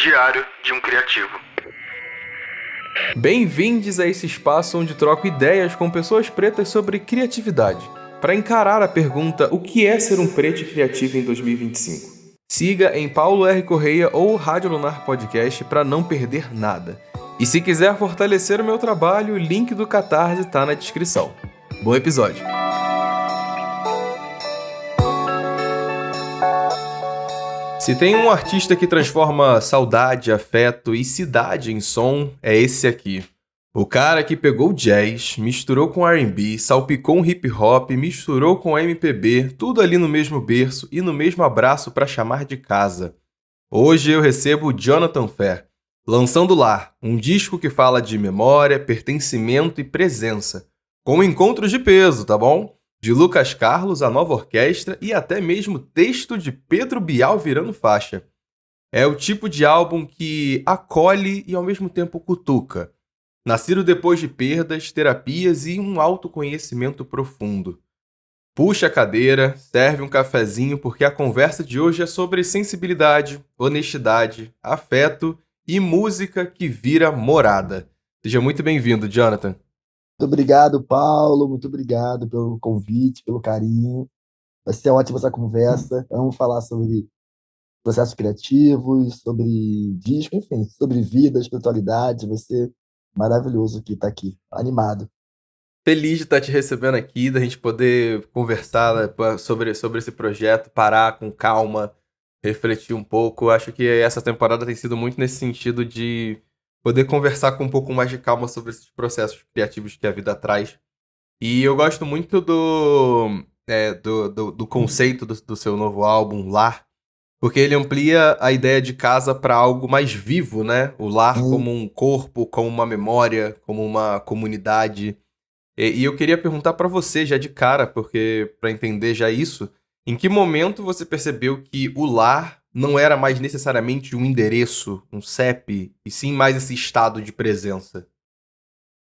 Diário de um Criativo. Bem-vindos a esse espaço onde troco ideias com pessoas pretas sobre criatividade, para encarar a pergunta: o que é ser um preto criativo em 2025? Siga em Paulo R. Correia ou Rádio Lunar Podcast para não perder nada. E se quiser fortalecer o meu trabalho, o link do Catarse está na descrição. Bom episódio! Se tem um artista que transforma saudade, afeto e cidade em som, é esse aqui. O cara que pegou jazz, misturou com R&B, salpicou um hip hop, misturou com MPB, tudo ali no mesmo berço e no mesmo abraço para chamar de casa. Hoje eu recebo o Jonathan Fer, lançando Lar, um disco que fala de memória, pertencimento e presença, com encontros de peso, tá bom? De Lucas Carlos, a nova orquestra e até mesmo texto de Pedro Bial virando faixa. É o tipo de álbum que acolhe e ao mesmo tempo cutuca. Nascido depois de perdas, terapias e um autoconhecimento profundo. Puxa a cadeira, serve um cafezinho porque a conversa de hoje é sobre sensibilidade, honestidade, afeto e música que vira morada. Seja muito bem-vindo, Jonathan. Muito obrigado, Paulo. Muito obrigado pelo convite, pelo carinho. Vai ser ótima essa conversa. Vamos falar sobre processos criativos, sobre disco, enfim, sobre vida, espiritualidade. Vai ser maravilhoso aqui estar aqui, animado. Feliz de estar te recebendo aqui, da gente poder conversar, né, sobre esse projeto, parar com calma, refletir um pouco. Acho que essa temporada tem sido muito nesse sentido de poder conversar com um pouco mais de calma sobre esses processos criativos que a vida traz. E eu gosto muito do conceito do seu novo álbum, Lar, porque ele amplia a ideia de casa para algo mais vivo, né? O lar como um corpo, como uma memória, como uma comunidade. E eu queria perguntar para você já de cara, porque para entender já isso, em que momento você percebeu que o lar não era mais necessariamente um endereço, um CEP, e sim mais esse estado de presença?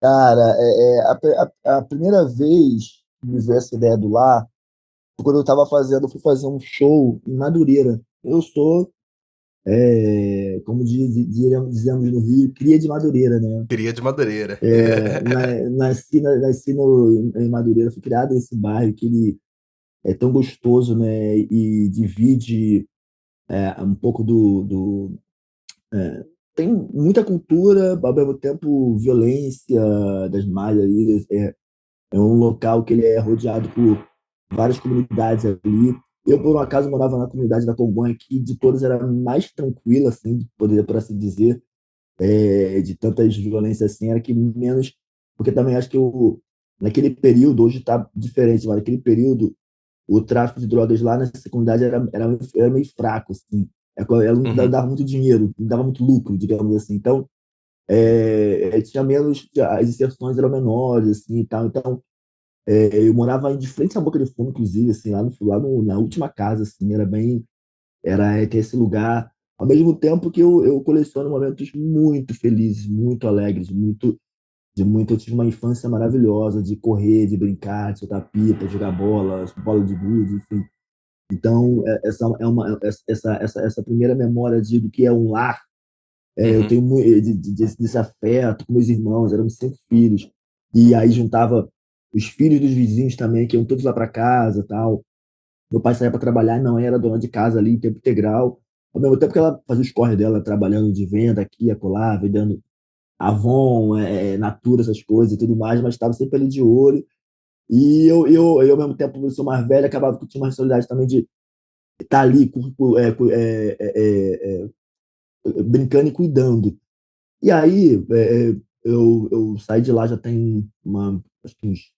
Cara, a primeira vez que me veio essa ideia do lar foi quando eu fui fazer um show em Madureira. Eu sou, como dizemos no Rio, cria de Madureira, né? Cria de Madureira. Nasci em Madureira, fui criado nesse bairro que ele é tão gostoso, né? E divide um pouco tem muita cultura, ao mesmo tempo violência das malhas ali. É um local que ele é rodeado por várias comunidades ali. Eu, por um acaso, morava na comunidade da Congonha, que de todas era a mais tranquila, assim, poderia por assim dizer, de tantas violências assim, era que menos. Porque também acho que naquele período, hoje está diferente, mas naquele período, o tráfico de drogas lá nessa comunidade era meio fraco, assim. Ela não Uhum. dava muito dinheiro, não dava muito lucro, digamos assim. Então, tinha menos, as inserções eram menores, assim, e tal. Então, eu morava de frente à Boca de Fumo, inclusive, assim, na última casa, assim, ter esse lugar, ao mesmo tempo que eu coleciono momentos muito felizes, muito alegres, eu tive uma infância maravilhosa de correr, de brincar, de soltar pipa, de jogar bola de gude, enfim. Então, essa primeira memória do que é um lar, eu Uhum. tenho desse afeto com meus irmãos, éramos 5 filhos, e aí juntava os filhos dos vizinhos também, que iam todos lá para casa, tal. Meu pai saía para trabalhar e não era dona de casa ali em tempo integral. Ao mesmo tempo que ela fazia os corre dela, trabalhando de venda aqui, acolá, vendendo Avon, Natura, essas coisas e tudo mais, mas estava sempre ali de olho. E eu, ao mesmo tempo, eu sou mais velho, acabava que eu tinha uma responsabilidade também de estar ali brincando e cuidando. E aí, eu saí de lá já tem acho que uns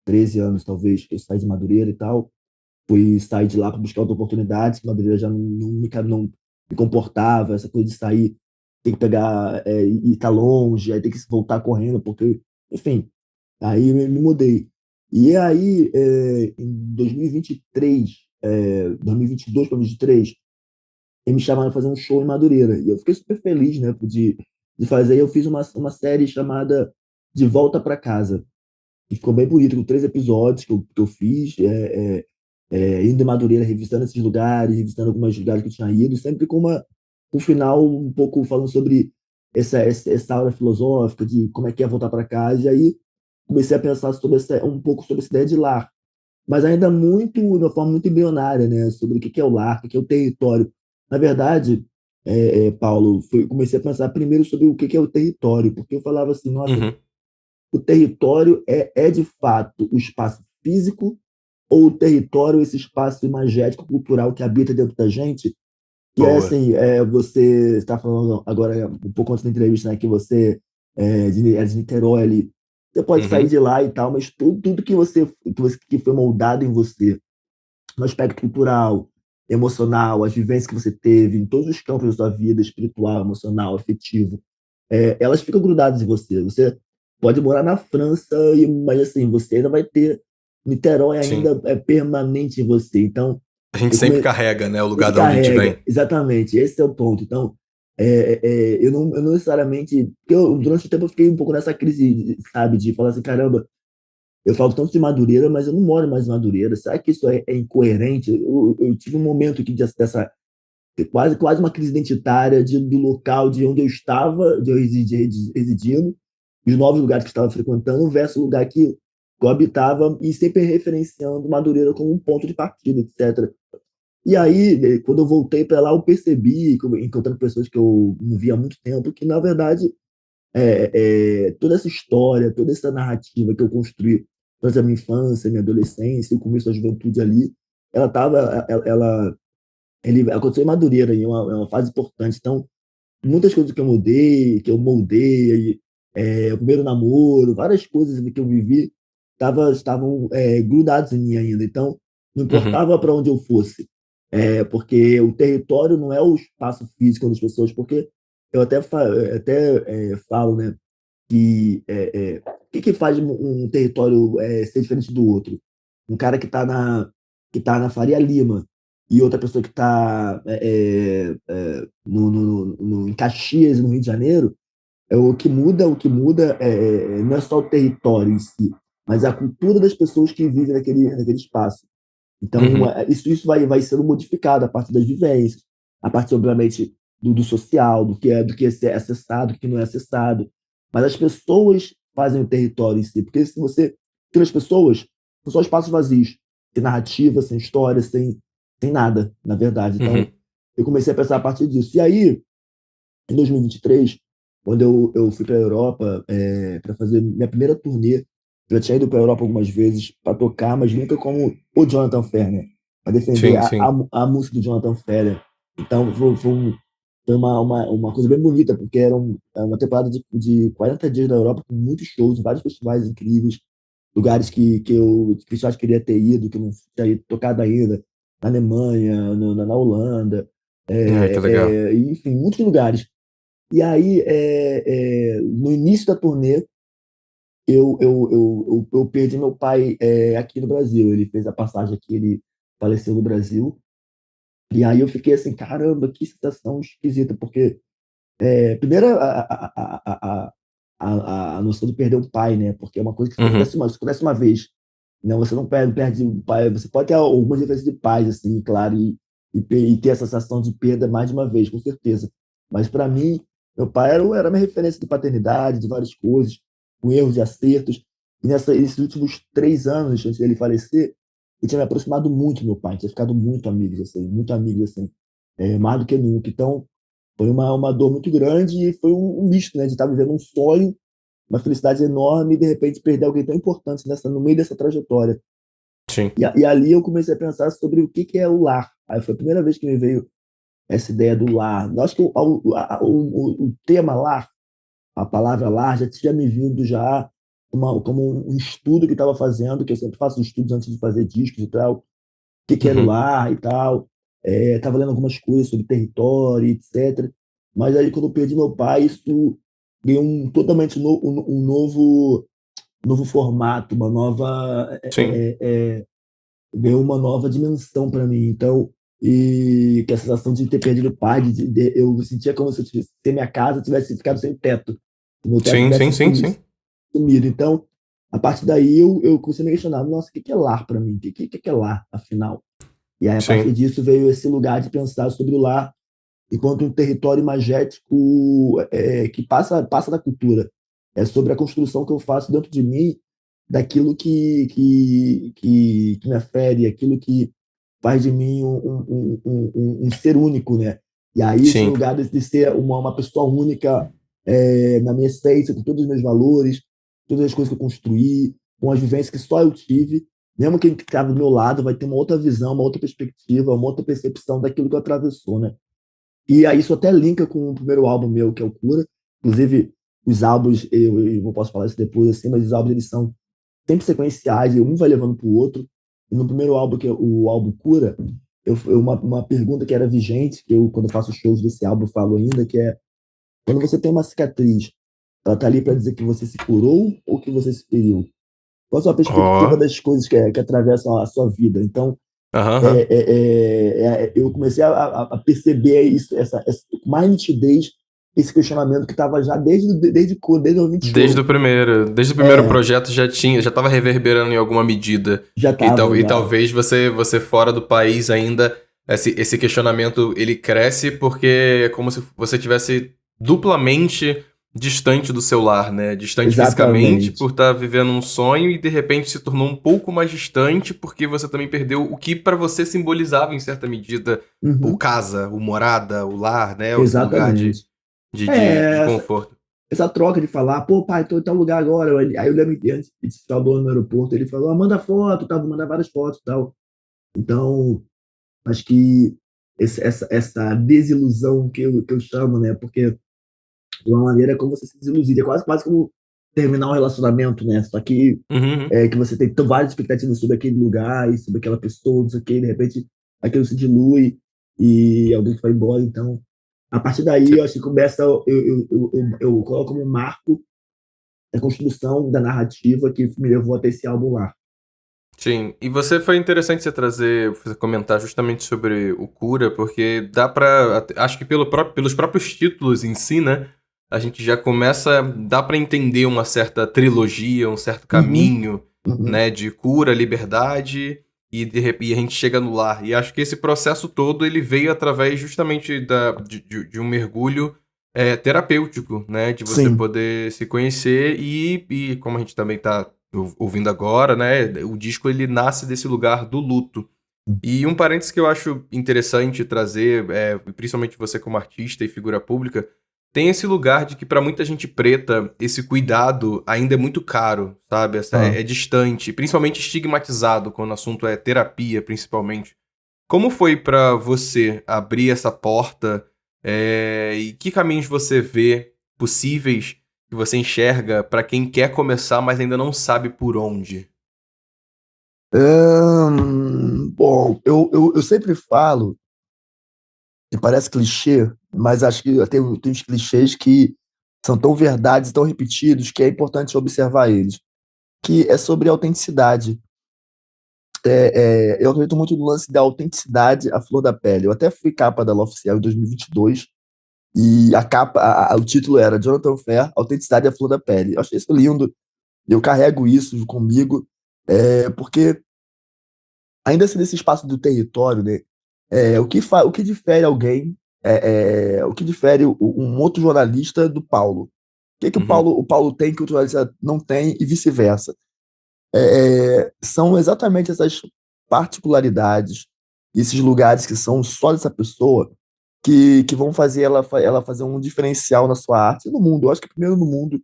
13 anos, talvez, que eu saí de Madureira e tal. Fui sair de lá para buscar outras oportunidades, que Madureira já não me comportava, essa coisa de sair, tem que pegar e tá longe, aí tem que voltar correndo, porque, enfim, aí me mudei. E aí, em 2023, 2022 para 2023, eles me chamaram para fazer um show em Madureira. E eu fiquei super feliz, né, de fazer. E eu fiz uma série chamada De Volta para Casa, que ficou bem bonito, com 3 episódios que eu fiz, indo em Madureira, revisitando esses lugares, revisitando alguns lugares que eu tinha ido, sempre com o final um pouco falando sobre essa aura filosófica de como é que é voltar para casa. E aí comecei a pensar um pouco sobre essa ideia de lar, mas ainda muito, de uma forma muito embrionária, né? Sobre o que é o lar, o que é o território. Na verdade, Paulo, comecei a pensar primeiro sobre o que é o território, porque eu falava assim, nossa, Uhum. o território é de fato o espaço físico ou o território, esse espaço imagético, cultural que habita dentro da gente? E é Boa. assim, você está falando agora, um pouco antes da entrevista, né, que você é de Niterói ali. Você pode sair Uhum. de lá e tal, mas tudo que foi moldado em você, no aspecto cultural, emocional, as vivências que você teve em todos os campos da sua vida, espiritual, emocional, afetivo, elas ficam grudadas em você. Você pode morar na França, mas assim, você ainda vai ter Niterói Sim. ainda é permanente em você. Então, A gente eu sempre come... carrega, né, o lugar sempre de onde a gente carrega, vem. exatamente, esse é o ponto. Então, eu não necessariamente, porque durante o tempo eu fiquei um pouco nessa crise, sabe, de falar assim, caramba, eu falo tanto de Madureira, mas eu não moro mais em Madureira. Será que isso é incoerente? Eu tive um momento aqui dessa quase uma crise identitária do local de onde eu estava, de eu residindo, e os novos lugares que eu estava frequentando, versus o lugar que eu habitava, e sempre referenciando Madureira como um ponto de partida, etc. E aí, quando eu voltei para lá, eu percebi, encontrando pessoas que eu não via há muito tempo, que, na verdade, toda essa história, toda essa narrativa que eu construí durante a minha infância, minha adolescência, o começo da juventude ali, ela tava, ela, ele aconteceu em Madureira, e é uma fase importante. Então, muitas coisas que eu mudei, que eu moldei, o primeiro namoro, várias coisas que eu vivi estavam grudados em mim ainda. Então, não Uhum. importava para onde eu fosse, porque o território não é o espaço físico das pessoas, porque eu até falo, né, que o que faz um território ser diferente do outro? Um cara que tá na Faria Lima e outra pessoa que está em Caxias, no Rio de Janeiro, o que muda não é só o território em si, mas a cultura das pessoas que vivem naquele espaço. Então, Uhum. isso vai sendo modificado a partir das vivências, a partir, obviamente, do social, do que é acessado, do que não é acessado. Mas as pessoas fazem o território em si, porque se você tira as pessoas, são só espaços vazios, sem narrativa, sem história, sem nada, na verdade. Então, Uhum. eu comecei a pensar a partir disso. E aí, em 2023, quando eu fui para a Europa para fazer minha primeira turnê, eu já tinha ido para a Europa algumas vezes para tocar, mas nunca como o Jonathan Ferner, para defender Sim, sim. a música do Jonathan Ferner. Então foi uma coisa bem bonita, porque era uma temporada de 40 dias na Europa, com muitos shows, vários festivais incríveis, lugares festivais que eu queria ter ido, que eu não tinha tocado ainda, na Alemanha, na Holanda, Ai, que legal. enfim, muitos lugares. E aí, no início da turnê, eu perdi meu pai aqui no Brasil. Ele fez a passagem aqui, ele faleceu no Brasil. E aí eu fiquei assim, caramba, que situação esquisita, porque primeiro a noção de perder um pai, né? Porque é uma coisa que Uhum. isso acontece uma vez. Não, você não perde um pai, você pode ter algumas diferenças de pais, assim, claro, e ter essa sensação de perda mais de uma vez, com certeza. Mas para mim, meu pai era minha referência de paternidade, de várias coisas, com erros e acertos. E nesses últimos 3 anos, antes dele falecer, eu tinha me aproximado muito do meu pai, tinha ficado muito amigos, assim, mais do que nunca. Então, foi uma dor muito grande e foi um misto, né, de estar vivendo um sonho, uma felicidade enorme e de repente perder alguém tão importante no meio dessa trajetória. Sim. E ali eu comecei a pensar sobre o que é o lar. Aí foi a primeira vez que me veio essa ideia do lar. Eu acho que o tema lar, a palavra lar, já tinha me vindo já como um estudo que estava fazendo, que eu sempre faço estudos antes de fazer discos e tal, o que era o Uhum. lar e tal. Estava lendo algumas coisas sobre território, etc. Mas aí, quando eu perdi meu pai, isso ganhou totalmente um novo formato, Sim. ganhou uma nova dimensão para mim. Então, e que a sensação de ter perdido o pai, eu sentia como se eu tivesse, se minha casa tivesse ficado sem teto, se meu teto Sim, sim, tivesse sim, sim. sumido. Então, a partir daí, eu comecei a me questionar, nossa, o que é lar para mim? O que é lar, afinal? E aí, a partir Sim. disso, veio esse lugar de pensar sobre o lar enquanto um território imagético que passa da cultura. É sobre a construção que eu faço dentro de mim daquilo que me afere, aquilo que faz de mim um ser único, né? E aí esse Sim. lugar de ser uma pessoa única na minha essência, com todos os meus valores, todas as coisas que eu construí, com as vivências que só eu tive, mesmo quem está do meu lado vai ter uma outra visão, uma outra perspectiva, uma outra percepção daquilo que atravessou, né? E aí isso até linka com o primeiro álbum meu, que é o Cura. Inclusive, os álbuns, eu não posso falar isso depois, assim, mas os álbuns eles são sempre sequenciais, e um vai levando para o outro. E no primeiro álbum, que é o álbum Cura, uma pergunta que era vigente, que eu, quando eu faço shows desse álbum, eu falo ainda, que é: quando você tem uma cicatriz, ela tá ali para dizer que você se curou ou que você se feriu? Qual a sua perspectiva Ó. das coisas que atravessam a sua vida? Então, Aham, aham. eu comecei a perceber isso, com mais nitidez, esse questionamento que estava já desde o 20 show. Desde o primeiro É, projeto já estava reverberando em alguma medida. já estava, E já. talvez você fora do país ainda, esse questionamento ele cresce porque é como se você tivesse duplamente distante do seu lar, né? Distante fisicamente Exatamente. por estar vivendo um sonho e de repente se tornou um pouco mais distante porque você também perdeu o que para você simbolizava em certa medida o Uhum, casa, o morada, o lar, né? Esse lugar exatamente. de É, conforto. essa troca de falar, pô, pai, tô em tal lugar agora. Aí eu lembro que antes de estar no aeroporto, ele falou: manda foto, tá? Vou mandar várias fotos e tal. Então, acho que essa desilusão que eu chamo, né? Porque de uma maneira como você se desiludir. É quase como terminar um relacionamento, né? Só que Uhum, uhum. que você tem várias expectativas sobre aquele lugar e sobre aquela pessoa, não sei o quê, e de repente aquilo se dilui e alguém vai embora. Então, a partir daí, eu acho que começa, eu coloco como um marco a construção da narrativa que me levou até esse álbum lá. Sim, e foi interessante você comentar justamente sobre o Cura, porque dá pra, acho que pelos próprios títulos em si, né, a gente já dá pra entender uma certa trilogia, um certo Uhum, caminho, uhum, né, de cura, liberdade e a gente chega no lar. E acho que esse processo todo ele veio através justamente de um mergulho terapêutico, né, de você sim. poder se conhecer e como a gente também tá ouvindo agora, né? O disco ele nasce desse lugar do luto. E um parênteses que eu acho interessante trazer, principalmente você como artista e figura pública, tem esse lugar de que para muita gente preta esse cuidado ainda é muito caro, sabe? Ah. É distante, principalmente estigmatizado quando o assunto é terapia, principalmente. Como foi para você abrir essa porta e que caminhos você vê possíveis que você enxerga para quem quer começar, mas ainda não sabe por onde? Bom, eu sempre falo, e parece clichê, mas acho que tem uns clichês que são tão verdades, tão repetidos, que é importante observar eles, que é sobre autenticidade. Eu acredito muito no lance da autenticidade à flor da pele. Eu até fui capa da La Oficial em 2022, e a capa, o título era Jonathan Fer, Autenticidade à Flor da Pele. Eu achei isso lindo, eu carrego isso comigo, porque ainda assim nesse espaço do território, né, o que difere alguém, o que difere um outro jornalista do Paulo? O que Uhum, O Paulo tem que o outro jornalista não tem e vice-versa? São exatamente essas particularidades, esses lugares que são só dessa pessoa, que vão fazer ela fazer um diferencial na sua arte e no mundo. Eu acho que primeiro no mundo,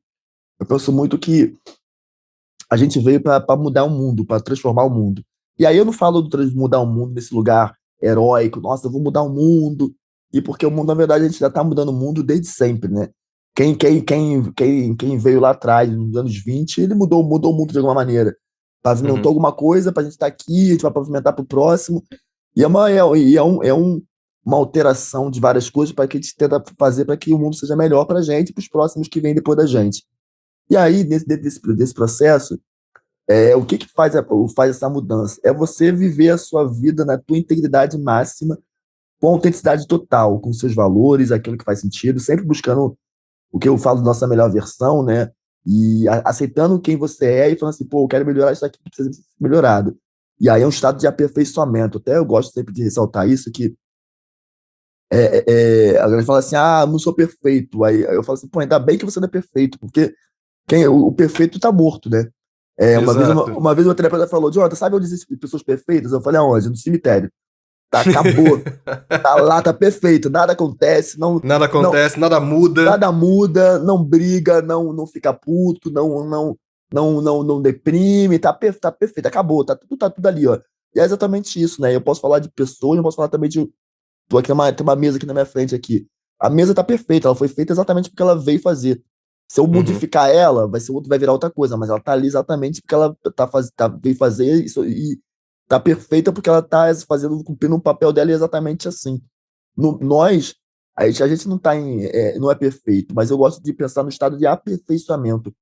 eu penso muito que a gente veio para mudar o mundo, para transformar o mundo. E aí eu não falo de mudar o mundo nesse lugar heróico, nossa, eu vou mudar o mundo. E porque o mundo, na verdade, a gente já está mudando o mundo desde sempre, né? Quem veio lá atrás, nos anos 20 ele mudou o mundo de alguma maneira. Pavimentou uhum. alguma coisa para a gente estar aqui, a gente vai pavimentar para o próximo. Uma alteração de várias coisas para que a gente tenta fazer para que o mundo seja melhor para a gente e para os próximos que vêm depois da gente. E aí, desse processo, o que faz essa mudança? É você viver a sua vida na tua integridade máxima, com autenticidade total, com seus valores, aquilo que faz sentido, sempre buscando o que eu falo, nossa melhor versão, né? E aceitando quem você é e falando assim, pô, eu quero melhorar isso aqui, precisa ser melhorado. E aí é um estado de aperfeiçoamento. Até eu gosto sempre de ressaltar isso, que A galera fala assim, ah, não sou perfeito. Aí eu falo assim, pô, ainda bem que você não é perfeito, porque o perfeito tá morto, né? Uma vez, Exato. uma vez uma terapeuta falou, Jonathan, sabe onde existem pessoas perfeitas? Eu falei, aonde? No cemitério. Tá, acabou. Tá lá, tá perfeito. Nada acontece, Nada não, acontece, nada muda. nada muda, não briga, não fica puto, não deprime, tá perfeito, acabou, tá tudo ali, ó. E é exatamente isso, né? Eu posso falar de pessoas, eu posso falar também de. Tô aqui, tem uma mesa aqui na minha frente aqui. A mesa tá perfeita, ela foi feita exatamente porque ela veio fazer. Se eu Uhum. modificar ela, vai virar outra coisa, mas ela tá ali exatamente porque ela veio fazer isso e tá perfeita porque ela tá fazendo, cumprindo o papel dela exatamente assim. Nós, a gente não tá não é perfeito, mas eu gosto de pensar no estado de aperfeiçoamento.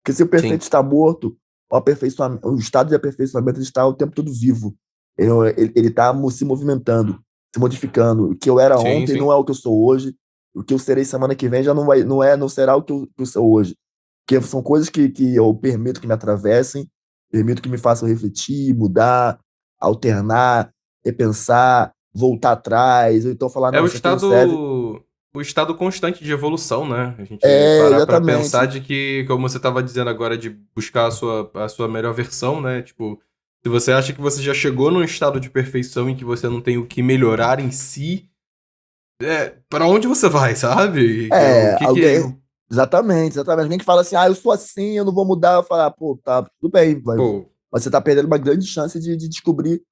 Porque se o perfeito Sim, está morto, o estado de aperfeiçoamento ele está o tempo todo vivo. Ele está se movimentando, se modificando. O que eu era sim, ontem não sim. é o que eu sou hoje. O que eu serei semana que vem já não será o que eu sou hoje. Porque são coisas que eu permito que me atravessem, permito que me façam refletir, mudar, alternar, repensar, voltar atrás, ou então falar, É não, isso aqui não serve. o estado constante de evolução, né? A gente parar pra pensar Exatamente. de que, como você tava dizendo agora, de buscar a sua melhor versão, né? Tipo, se você acha que você já chegou num estado de perfeição em que você não tem o que melhorar em si, para onde você vai, sabe? O que que. Alguém. Exatamente, exatamente. Alguém que fala assim, ah, eu sou assim, eu não vou mudar. Eu falo, ah, pô, tá, tudo bem, Pô, mas você tá perdendo uma grande chance de descobrir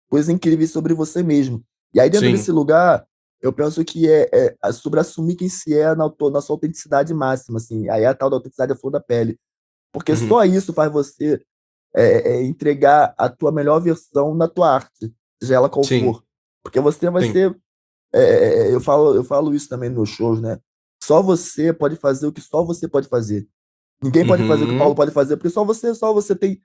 coisas incríveis sobre você mesmo. E aí, dentro desse sim. lugar, eu penso que é sobre assumir quem se é na sua autenticidade máxima, assim. Aí a tal da autenticidade é a flor da pele. Porque Uhum, só isso faz você entregar a tua melhor versão na tua arte, seja ela qual sim, for. Porque você vai sim. ser eu falo isso também nos meus shows, né? Só você pode fazer o que só você pode fazer. Ninguém pode fazer o que o Paulo Uhum, pode fazer, porque só você tem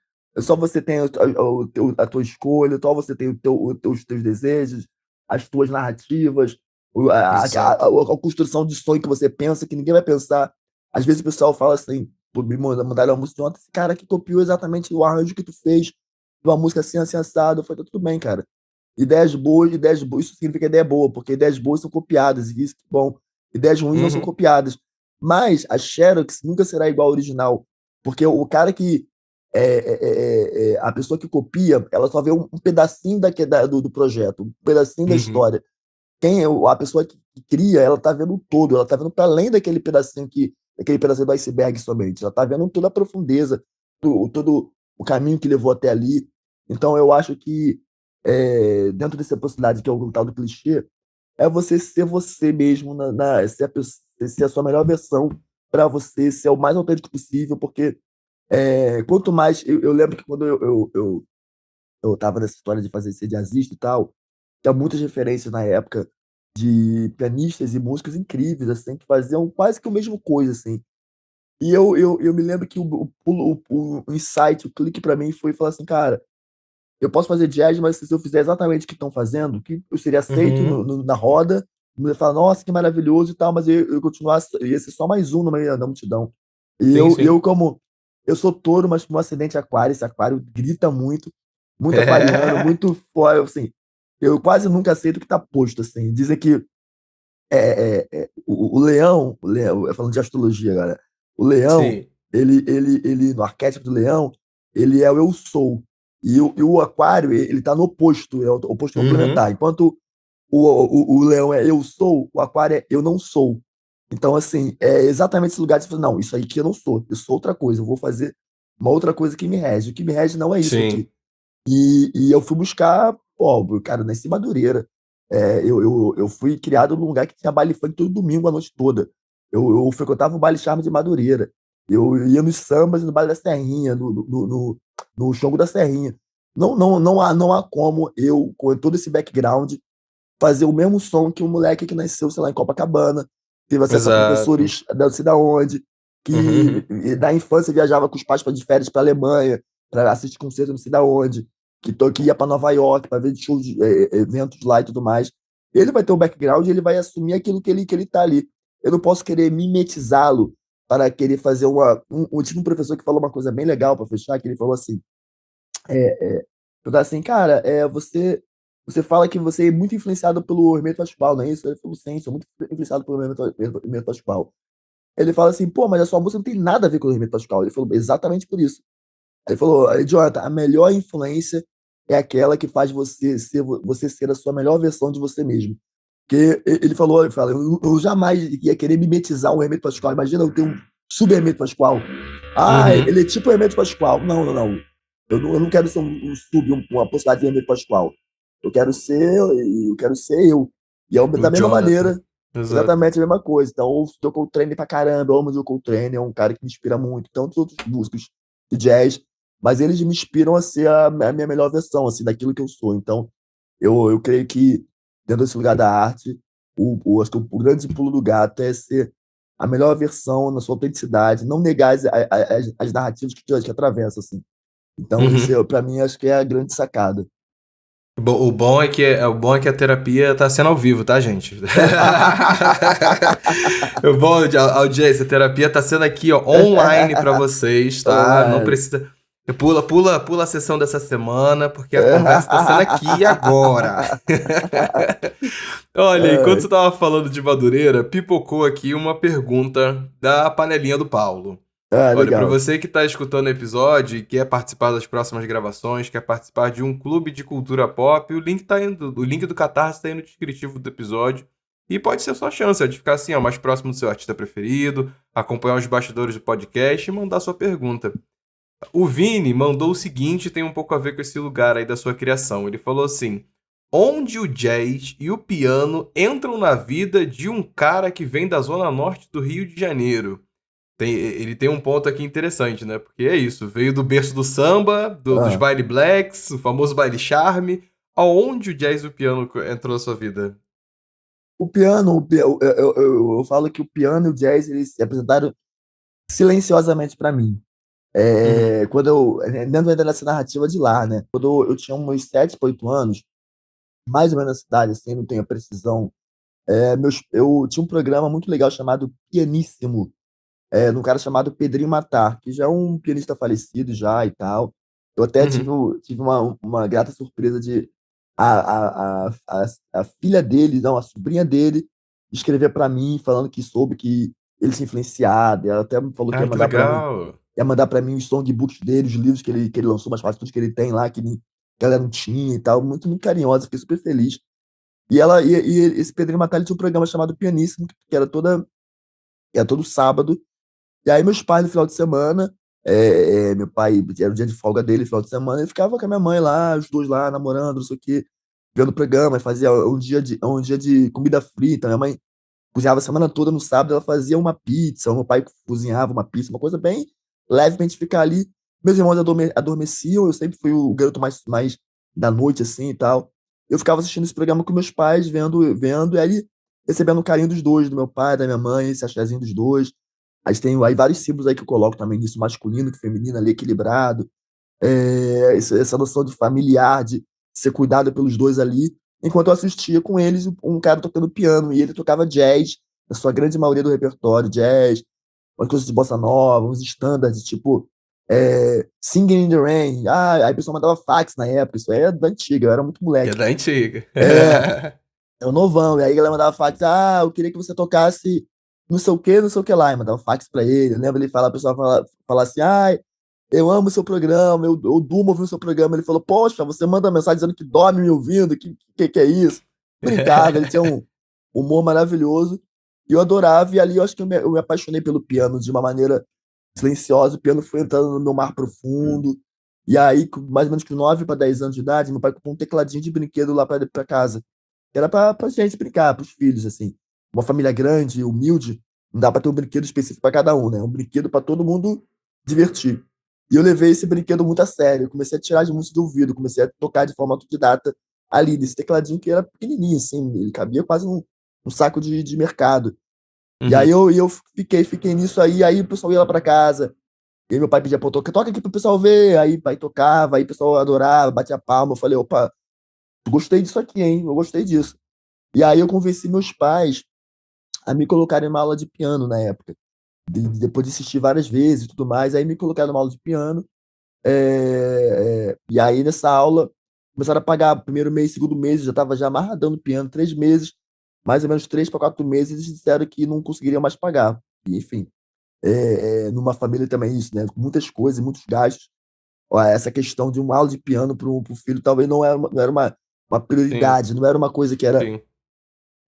a tua escolha, só você tem os teus desejos, as tuas narrativas, exato. a construção de sonho que você pensa, que ninguém vai pensar. Às vezes o pessoal fala assim, pô, me mandaram uma música de ontem, esse cara que copiou exatamente o arranjo que tu fez, de uma música assim, assim, assado. Eu falei, tá tudo bem, cara. Ideias boas, isso significa ideia boa, porque ideias boas são copiadas, e isso que é bom. Ideias ruins não são Uhum, copiadas. Mas a Xerox nunca será igual ao original, porque o cara que. A pessoa que copia, ela só vê um pedacinho do projeto, um pedacinho da uhum. história. A pessoa que cria, ela tá vendo o todo, ela tá vendo para além daquele pedacinho do iceberg somente. Ela tá vendo toda a profundeza, todo o caminho que levou até ali. Então eu acho que dentro dessa possibilidade que é o tal do clichê, é você ser você mesmo, ser a sua melhor versão para você, ser o mais autêntico possível, porque quanto mais. Eu lembro que quando eu tava nessa história de fazer ser jazzista e tal, tinha muitas referências na época de pianistas e músicos incríveis, assim, que faziam quase que a mesma coisa, assim. E eu me lembro que o insight, o clique para mim foi falar assim, cara, eu posso fazer jazz, mas se eu fizer exatamente o que estão fazendo, que eu seria aceito Uhum. na roda, me ia falar, nossa, que maravilhoso e tal, mas eu continuar, ia ser só mais um no meio da multidão. E Sim, eu sim. como, eu sou touro, mas com um acidente aquário, esse aquário grita muito, muito aquariano, É. muito foda, assim, eu quase nunca aceito o que tá posto, assim, dizem que o leão, falando de astrologia agora, o leão, Sim. ele, no arquétipo do leão, ele é o eu sou. E o aquário, ele tá no oposto, é o oposto Uhum. complementar. Enquanto o leão é eu sou, o aquário é eu não sou. Então, assim, é exatamente esse lugar de falar, não, isso aí que eu sou outra coisa, eu vou fazer uma outra coisa que me rege. O que me rege não é isso aqui. Sim. E eu fui buscar, ó, cara, nasci em Madureira. Eu fui criado num lugar que tinha baile funk todo domingo, a noite toda. Eu frequentava o baile Charme de Madureira. Eu ia nos sambas e no baile da Serrinha, no Xongo da Serrinha. Não há como eu, com todo esse background, fazer o mesmo som que um moleque que nasceu, sei lá, em Copacabana, teve acesso a Exato. professores da não sei da onde, que Uhum. da infância viajava com os pais de férias para Alemanha, para assistir concerto não sei da onde, que ia para Nova York para ver shows, eventos lá e tudo mais. Ele vai ter um background e ele vai assumir aquilo que ele tá ali. Eu não posso querer mimetizá-lo para querer fazer eu tive um professor que falou uma coisa bem legal para fechar, que ele falou assim, eu tava assim, cara, você. você fala que você é muito influenciado pelo Hermeto Pascoal, não é isso? Ele falou, sim, sou muito influenciado pelo Hermeto Pascoal. Ele fala assim, pô, mas a sua música não tem nada a ver com o Hermeto Pascoal. Ele falou, exatamente por isso. Ele falou, Jonathan, a melhor influência é aquela que faz você ser a sua melhor versão de você mesmo. Porque ele fala, eu jamais ia querer mimetizar um Hermeto Pascoal. Imagina eu ter um sub-Hermeto Pascoal. Ah, Uhum. ele é tipo o Hermeto Pascoal. Não, não, não. Eu não quero ser um sub, uma possibilidade de Hermeto Pascoal. Eu quero ser eu. E é O da mesma Jonathan. maneira, Exato. exatamente a mesma coisa. Então, eu ouço o Coltrane pra caramba, eu amo o Joe Coltrane, é um cara que me inspira muito. Tantos outros músicos de jazz, mas eles me inspiram a ser a minha melhor versão, assim, daquilo que eu sou. Então, eu creio que, dentro desse lugar da arte, acho que o grande pulo do gato é ser a melhor versão na sua autenticidade, não negar as narrativas que atravessam, assim. Então, Uhum. isso, para mim, acho que é a grande sacada. O bom é que a terapia tá sendo ao vivo, tá, gente? O bom, audiência, a terapia tá sendo aqui, ó, online pra vocês, tá? Não Online. precisa. Pula a sessão dessa semana, porque a conversa tá sendo aqui e agora. Olha, enquanto Ai. você tava falando de Madureira, pipocou aqui uma pergunta da panelinha do Paulo. Ah, Olha, para legal. você que está escutando o episódio e quer participar das próximas gravações, quer participar de um clube de cultura pop, o link do Catarse está aí no descritivo do episódio. E pode ser a sua chance de ficar assim, ó, mais próximo do seu artista preferido, acompanhar os bastidores do podcast e mandar sua pergunta. O Vini mandou o seguinte, tem um pouco a ver com esse lugar aí da sua criação. Ele falou assim: onde o jazz e o piano entram na vida de um cara que vem da zona norte do Rio de Janeiro? Ele tem um ponto aqui interessante, né? Porque é isso, veio do berço do samba, dos Ah. baile blacks, o famoso baile charme. Aonde o jazz e o piano entrou na sua vida? O piano, eu falo que o piano e o jazz eles se apresentaram silenciosamente para mim. Uhum, Quando dentro ainda dessa narrativa de lá, né? Quando eu tinha uns 7 para 8 anos, mais ou menos na cidade, assim, não tenho a precisão. Eu tinha um programa muito legal chamado Pianíssimo, de um cara chamado Pedrinho Matar, que já é um pianista falecido já e tal. Eu até tive, uhum. tive uma grata surpresa de a filha dele, não, a sobrinha dele, escrever para mim falando que soube que ele tinha influenciado. Ela até me falou que Ai, que legal. ia mandar para mim os songbooks dele, os livros que ele lançou, umas partituras que ele tem lá, que ela não tinha e tal. Muito, muito carinhosa, fiquei super feliz. E esse Pedrinho Matar ele tinha um programa chamado Pianíssimo, que era todo sábado. E aí meus pais no final de semana, meu pai, era o dia de folga dele, final de semana, ele ficava com a minha mãe lá, os dois lá, namorando, não sei o quê, vendo o programa, fazia um dia de comida frita, minha mãe cozinhava a semana toda, no sábado ela fazia uma pizza, o meu pai cozinhava uma pizza, uma coisa bem leve pra gente ficar ali. Meus irmãos adormeciam, eu sempre fui o garoto mais da noite, assim, e tal. Eu ficava assistindo esse programa com meus pais, vendo, e aí recebendo o carinho dos dois, do meu pai, da minha mãe, esse achazinho dos dois. Aí tem aí vários símbolos aí que eu coloco também nisso, masculino e feminino ali, equilibrado. Essa noção de familiar, de ser cuidado pelos dois ali. Enquanto eu assistia com eles, um cara tocando piano, e ele tocava jazz, na sua grande maioria do repertório, jazz, umas coisas de bossa nova, uns standards, tipo Singing in the Rain. Ah, aí o pessoal mandava fax na época, isso aí é da antiga, eu era muito Que é moleque. da antiga. É, é o novão. E aí a galera mandava fax, eu queria que você tocasse não sei o que lá. E mandava fax pra ele. Lembra ele falar, a pessoa falar assim, eu amo o seu programa, eu durmo ouvindo o seu programa. Ele falou, poxa, você manda mensagem dizendo que dorme me ouvindo, que é isso? Brincava, ele tinha um humor maravilhoso. E eu adorava, e ali eu acho que eu me apaixonei pelo piano de uma maneira silenciosa. O piano foi entrando no meu mar profundo. E aí, mais ou menos com 9 para 10 anos de idade, meu pai comprou um tecladinho de brinquedo lá para casa. Era pra gente brincar, pros filhos, assim. Uma família grande, humilde, não dá pra ter um brinquedo específico pra cada um, né? Um brinquedo pra todo mundo divertir. E eu levei esse brinquedo muito a sério. Eu comecei a tirar as músicas do ouvido, comecei a tocar de forma autodidata ali, nesse tecladinho que era pequenininho, assim, ele cabia quase um saco de mercado. E aí Uhum. eu fiquei nisso aí o pessoal ia lá pra casa, e aí meu pai pedia pra eu tocar, toca aqui pro pessoal ver, aí o pai tocava, aí o pessoal adorava, batia palma, eu falei, opa, gostei disso aqui, hein, eu gostei disso. E aí eu convenci meus pais a me colocarem numa aula de piano na época. Depois de assistir várias vezes e tudo mais, aí me colocaram numa aula de piano. E aí nessa aula começaram a pagar primeiro mês, segundo mês, eu já estava já amarradão no piano, 3 meses, mais ou menos 3 para 4 meses, eles disseram que não conseguiriam mais pagar. E, enfim, numa família também isso, né? Com muitas coisas, muitos gastos. Ó, essa questão de uma aula de piano para o filho talvez não era uma Sim, prioridade, não era uma coisa que era. sim.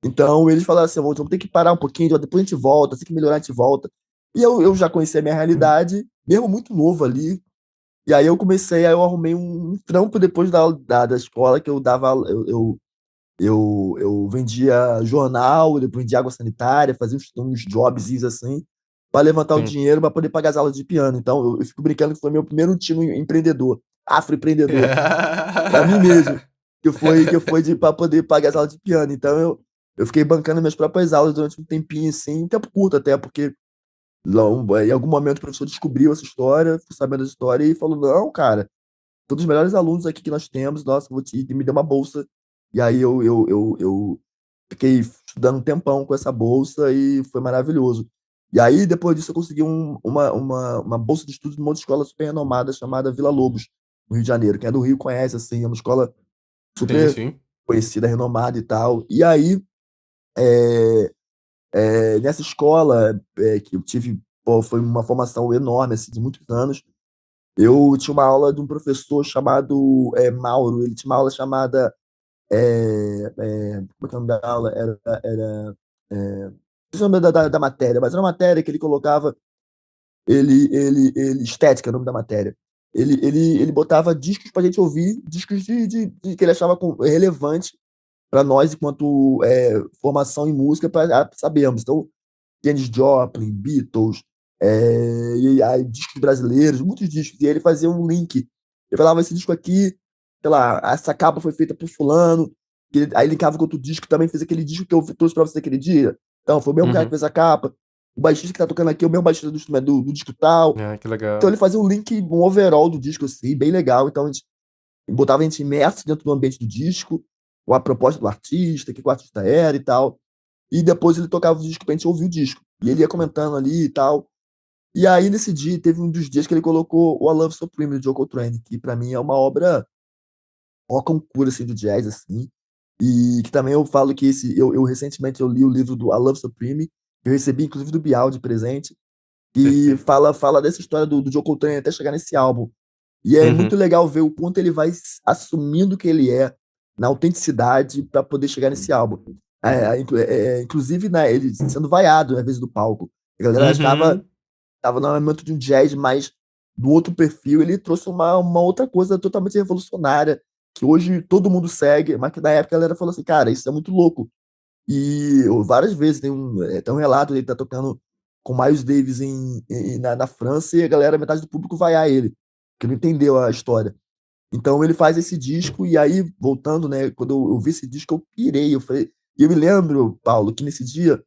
Então eles falaram assim: vamos ter que parar um pouquinho, depois a gente volta, tem que melhorar, a gente volta. E eu já conhecia a minha realidade, mesmo muito novo ali. E aí eu arrumei um trampo depois da escola que eu dava. Eu vendia jornal, eu vendia água sanitária, fazia uns jobs assim, para levantar o Sim. dinheiro para poder pagar as aulas de piano. Então, eu fico brincando que foi meu primeiro tino empreendedor, afroempreendedor, para mim mesmo, que foi para poder pagar as aulas de piano. Então, eu fiquei bancando minhas próprias aulas durante um tempinho, assim, um tempo curto até, porque em algum momento o professor descobriu essa história, ficou sabendo da história e falou: não, cara, todos os melhores alunos aqui que nós temos, nossa, me deu uma bolsa. E aí eu fiquei estudando um tempão com essa bolsa e foi maravilhoso. E aí, depois disso, eu consegui uma bolsa de estudos numa outra escola super renomada chamada Vila Lobos, no Rio de Janeiro. Quem é do Rio conhece, assim, é uma escola Sim, super sim. conhecida, renomada e tal. E aí, é, nessa escola que eu tive, pô, foi uma formação enorme, assim, de muitos anos. Eu tinha uma aula de um professor chamado Mauro. Ele tinha uma aula chamada. Como é que é o nome da aula? Não sei o nome da matéria, mas era uma matéria que ele colocava. Estética, é o nome da matéria. Ele botava discos pra gente ouvir, discos que ele achava relevante para nós, enquanto formação em música, para sabermos. Então, Janis Joplin, Beatles, e aí, discos brasileiros, muitos discos. E ele fazia um link. Ele falava: esse disco aqui, sei lá, essa capa foi feita por fulano. Aí linkava com outro disco, também fez aquele disco que eu trouxe pra você aquele dia. Então, foi o mesmo cara que Uhum. fez a capa. O baixista que tá tocando aqui é o mesmo baixista do instrumento do disco tal. Ah, que Então legal. ele fazia um link, um overall do disco, assim, bem legal. Então a gente botava a gente imerso dentro do ambiente do disco, com a proposta do artista, o que o artista era e tal. E depois ele tocava o disco pra gente ouvir o disco. E ele ia comentando ali e tal. E aí, nesse dia, teve um dos dias que ele colocou o A Love Supreme, do Joe Coltrane, que pra mim é uma obra, ó, concura, assim, do jazz, assim. E que também eu falo que recentemente eu li o livro do A Love Supreme, que eu recebi, inclusive, do Bial de presente, e Perfeito. fala dessa história do Joe Coltrane até chegar nesse álbum. E é muito Uhum. legal ver o quanto ele vai assumindo que ele é, na autenticidade, para poder chegar nesse álbum. Inclusive, né, ele sendo vaiado, às vezes, do palco. A galera achava Uhum. tava no momento de um jazz mais do outro perfil, ele trouxe uma outra coisa totalmente revolucionária, que hoje todo mundo segue, mas que na época a galera falou assim: cara, isso é muito louco. E várias vezes tem um relato dele tá tocando com Miles Davis na França e a galera, metade do público vai a ele, que não entendeu a história. Então ele faz esse disco, e aí, voltando, né, quando eu vi esse disco, eu pirei. E eu me lembro, Paulo, que nesse dia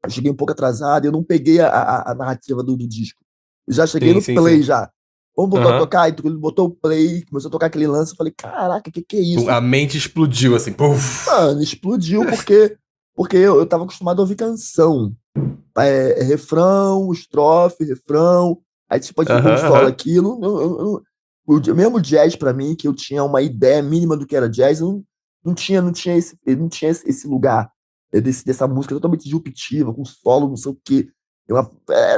eu cheguei um pouco atrasado, eu não peguei a narrativa do disco. Eu já cheguei Sim, no sim, play sim. já. Vamos voltar a Aham. tocar? Então, ele botou o play, começou a tocar aquele lance, eu falei: caraca, que é isso? A mente explodiu assim. Puf. Mano, explodiu porque eu tava acostumado a ouvir canção. Refrão, estrofe, refrão, aí você pode ver como Aham, solo aham. aquilo. Mesmo jazz pra mim, que eu tinha uma ideia mínima do que era jazz, eu não tinha esse lugar dessa música totalmente disruptiva, com solo, não sei o quê.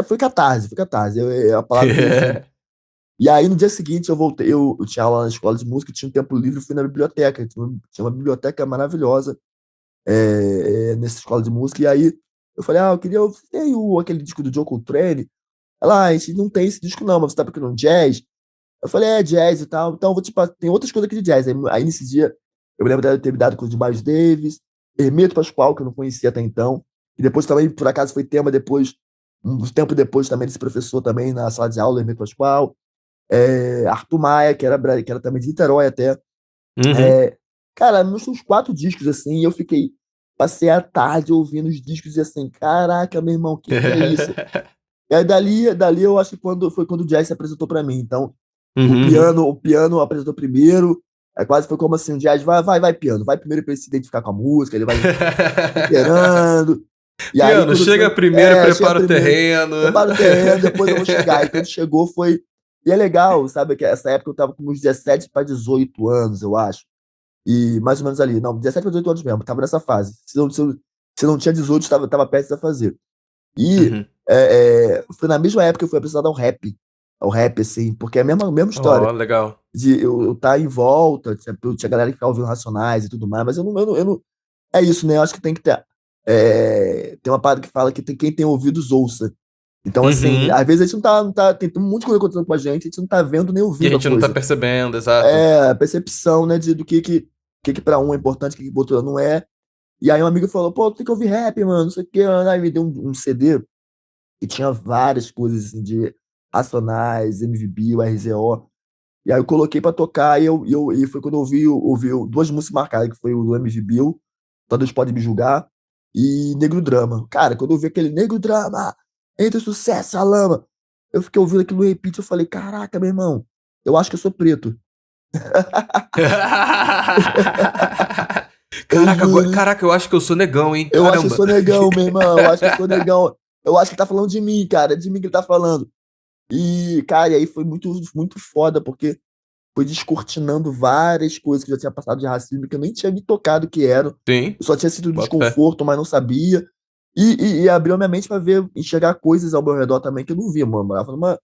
Foi catarse, é a palavra que eu uso. E aí, no dia seguinte, eu voltei, eu tinha aula na escola de música, tinha um tempo livre, fui na biblioteca, tinha uma biblioteca maravilhosa, nessa escola de música. E aí eu falei: eu queria. Você tem aquele disco do Joe Coltrane? Ela: a gente não tem esse disco não, mas você tá procurando jazz? Eu falei: jazz e tal. Então, tem outras coisas aqui de jazz. Aí nesse dia, eu me lembro de ter me dado coisa de Miles Davis, Hermeto Pascoal, que eu não conhecia até então. E depois também, por acaso, foi tema depois, um tempo depois também, desse professor também na sala de aula, Hermeto Pascoal. Arthur Maia, que era também de Niterói até. Uhum. É, cara, uns 4 discos assim, e eu passei a tarde ouvindo os discos e assim: caraca, meu irmão, que é isso? E aí dali eu acho que foi quando o jazz se apresentou pra mim. Então, o Uhum, uhum. piano, o piano apresentou primeiro, quase foi como assim: o jazz vai, piano, vai primeiro pra ele se identificar com a música, ele vai inteirando, e aí Piano, quando chega foi, primeiro, chega prepara o primeiro, terreno. prepara o terreno, depois eu vou chegar. E quando chegou E é legal, sabe, que essa época eu tava com uns 17 para 18 anos, eu acho. E mais ou menos ali, não, 17 para 18 anos mesmo, tava nessa fase. Se não tinha 18, tava perto de fazer. E Uhum. foi na mesma época que eu fui apresentado ao rap, assim, porque é a mesma história. Ó, legal. De eu tá em volta, tinha galera que ficava ouvindo Racionais e tudo mais, mas eu não é isso, né? Eu acho que tem que ter. Tem uma parada que fala que quem tem ouvidos ouça. Então, assim, Uhum. às vezes a gente não tá. Tem um monte de coisa acontecendo com a gente não tá vendo nem E a ouvindo a gente não tá coisa. percebendo, exato. É a percepção, né, do que para um é importante, o que pro outro não é. E aí um amigo falou, pô, tem que ouvir rap, mano, não sei o quê. Aí me deu um CD que tinha várias coisas assim, de Racionais, MVB, o RZO. E aí eu coloquei pra tocar e foi quando eu ouvi duas músicas marcadas, que foi o do MV Bill, Todos Podem Me Julgar, e Negro Drama. Cara, quando eu vi aquele Negro Drama, entre o sucesso e a lama, eu fiquei ouvindo aquilo no repeat, eu falei, caraca, meu irmão, eu acho que eu sou preto. Eu Caraca, juro. caraca, eu acho que eu sou negão, hein? Eu acho que eu Caramba. sou negão, meu irmão. Eu acho que eu sou negão. Eu acho que ele tá falando de mim, cara. É de mim que ele tá falando. E, cara, e aí foi muito, muito foda, porque foi descortinando várias coisas que eu já tinha passado de racismo, que eu nem tinha me tocado que eram. Sim, Eu só tinha sido boto fé. desconforto, mas não sabia. E abriu a minha mente para ver, enxergar coisas ao meu redor também que eu não via, mano. Eu morava numa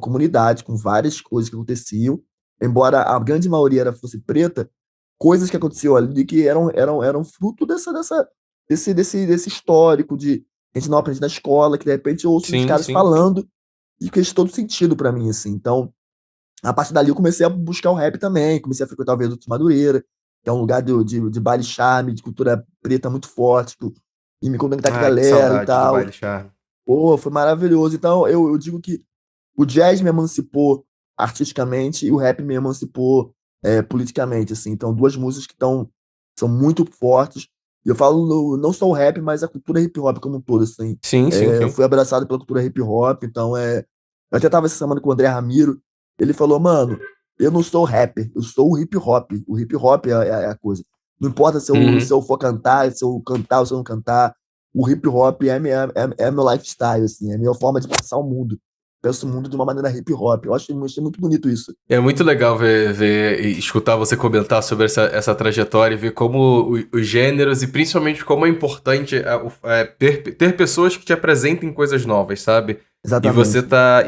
comunidade com várias coisas que aconteciam. Embora a grande maioria fosse preta, coisas que aconteciam ali que eram fruto desse histórico de a gente não aprende na escola, que de repente eu ouço os Sim, caras sim. falando e que fez todo sentido para mim, assim. Então, a partir dali eu comecei a buscar o rap também, comecei a frequentar o Viaduto de Madureira, que é um lugar de baile charme, de cultura preta muito forte, tipo, e me conectar com a Ah, que galera e saudade do tal. baile charme. Pô, foi maravilhoso. Então eu digo que o jazz me emancipou artisticamente e o rap me emancipou politicamente, assim. Então, duas músicas são muito fortes. E eu falo não só o rap, mas a cultura hip hop como um todo, assim. Sim, sim, Eu sim. fui abraçado pela cultura hip hop, então eu até tava essa semana com o André Ramiro, ele falou, mano, eu não sou rapper, eu sou o hip hop. O hip hop é a coisa. Não importa se Uhum. eu for cantar, se eu cantar ou se eu não cantar, o hip hop é meu lifestyle, assim, é a minha forma de pensar o mundo. Penso o mundo de uma maneira hip hop. Achei muito bonito isso. É muito legal ver e escutar você comentar sobre essa trajetória e ver como os gêneros e principalmente como é importante ter pessoas que te apresentem coisas novas, sabe? Exatamente.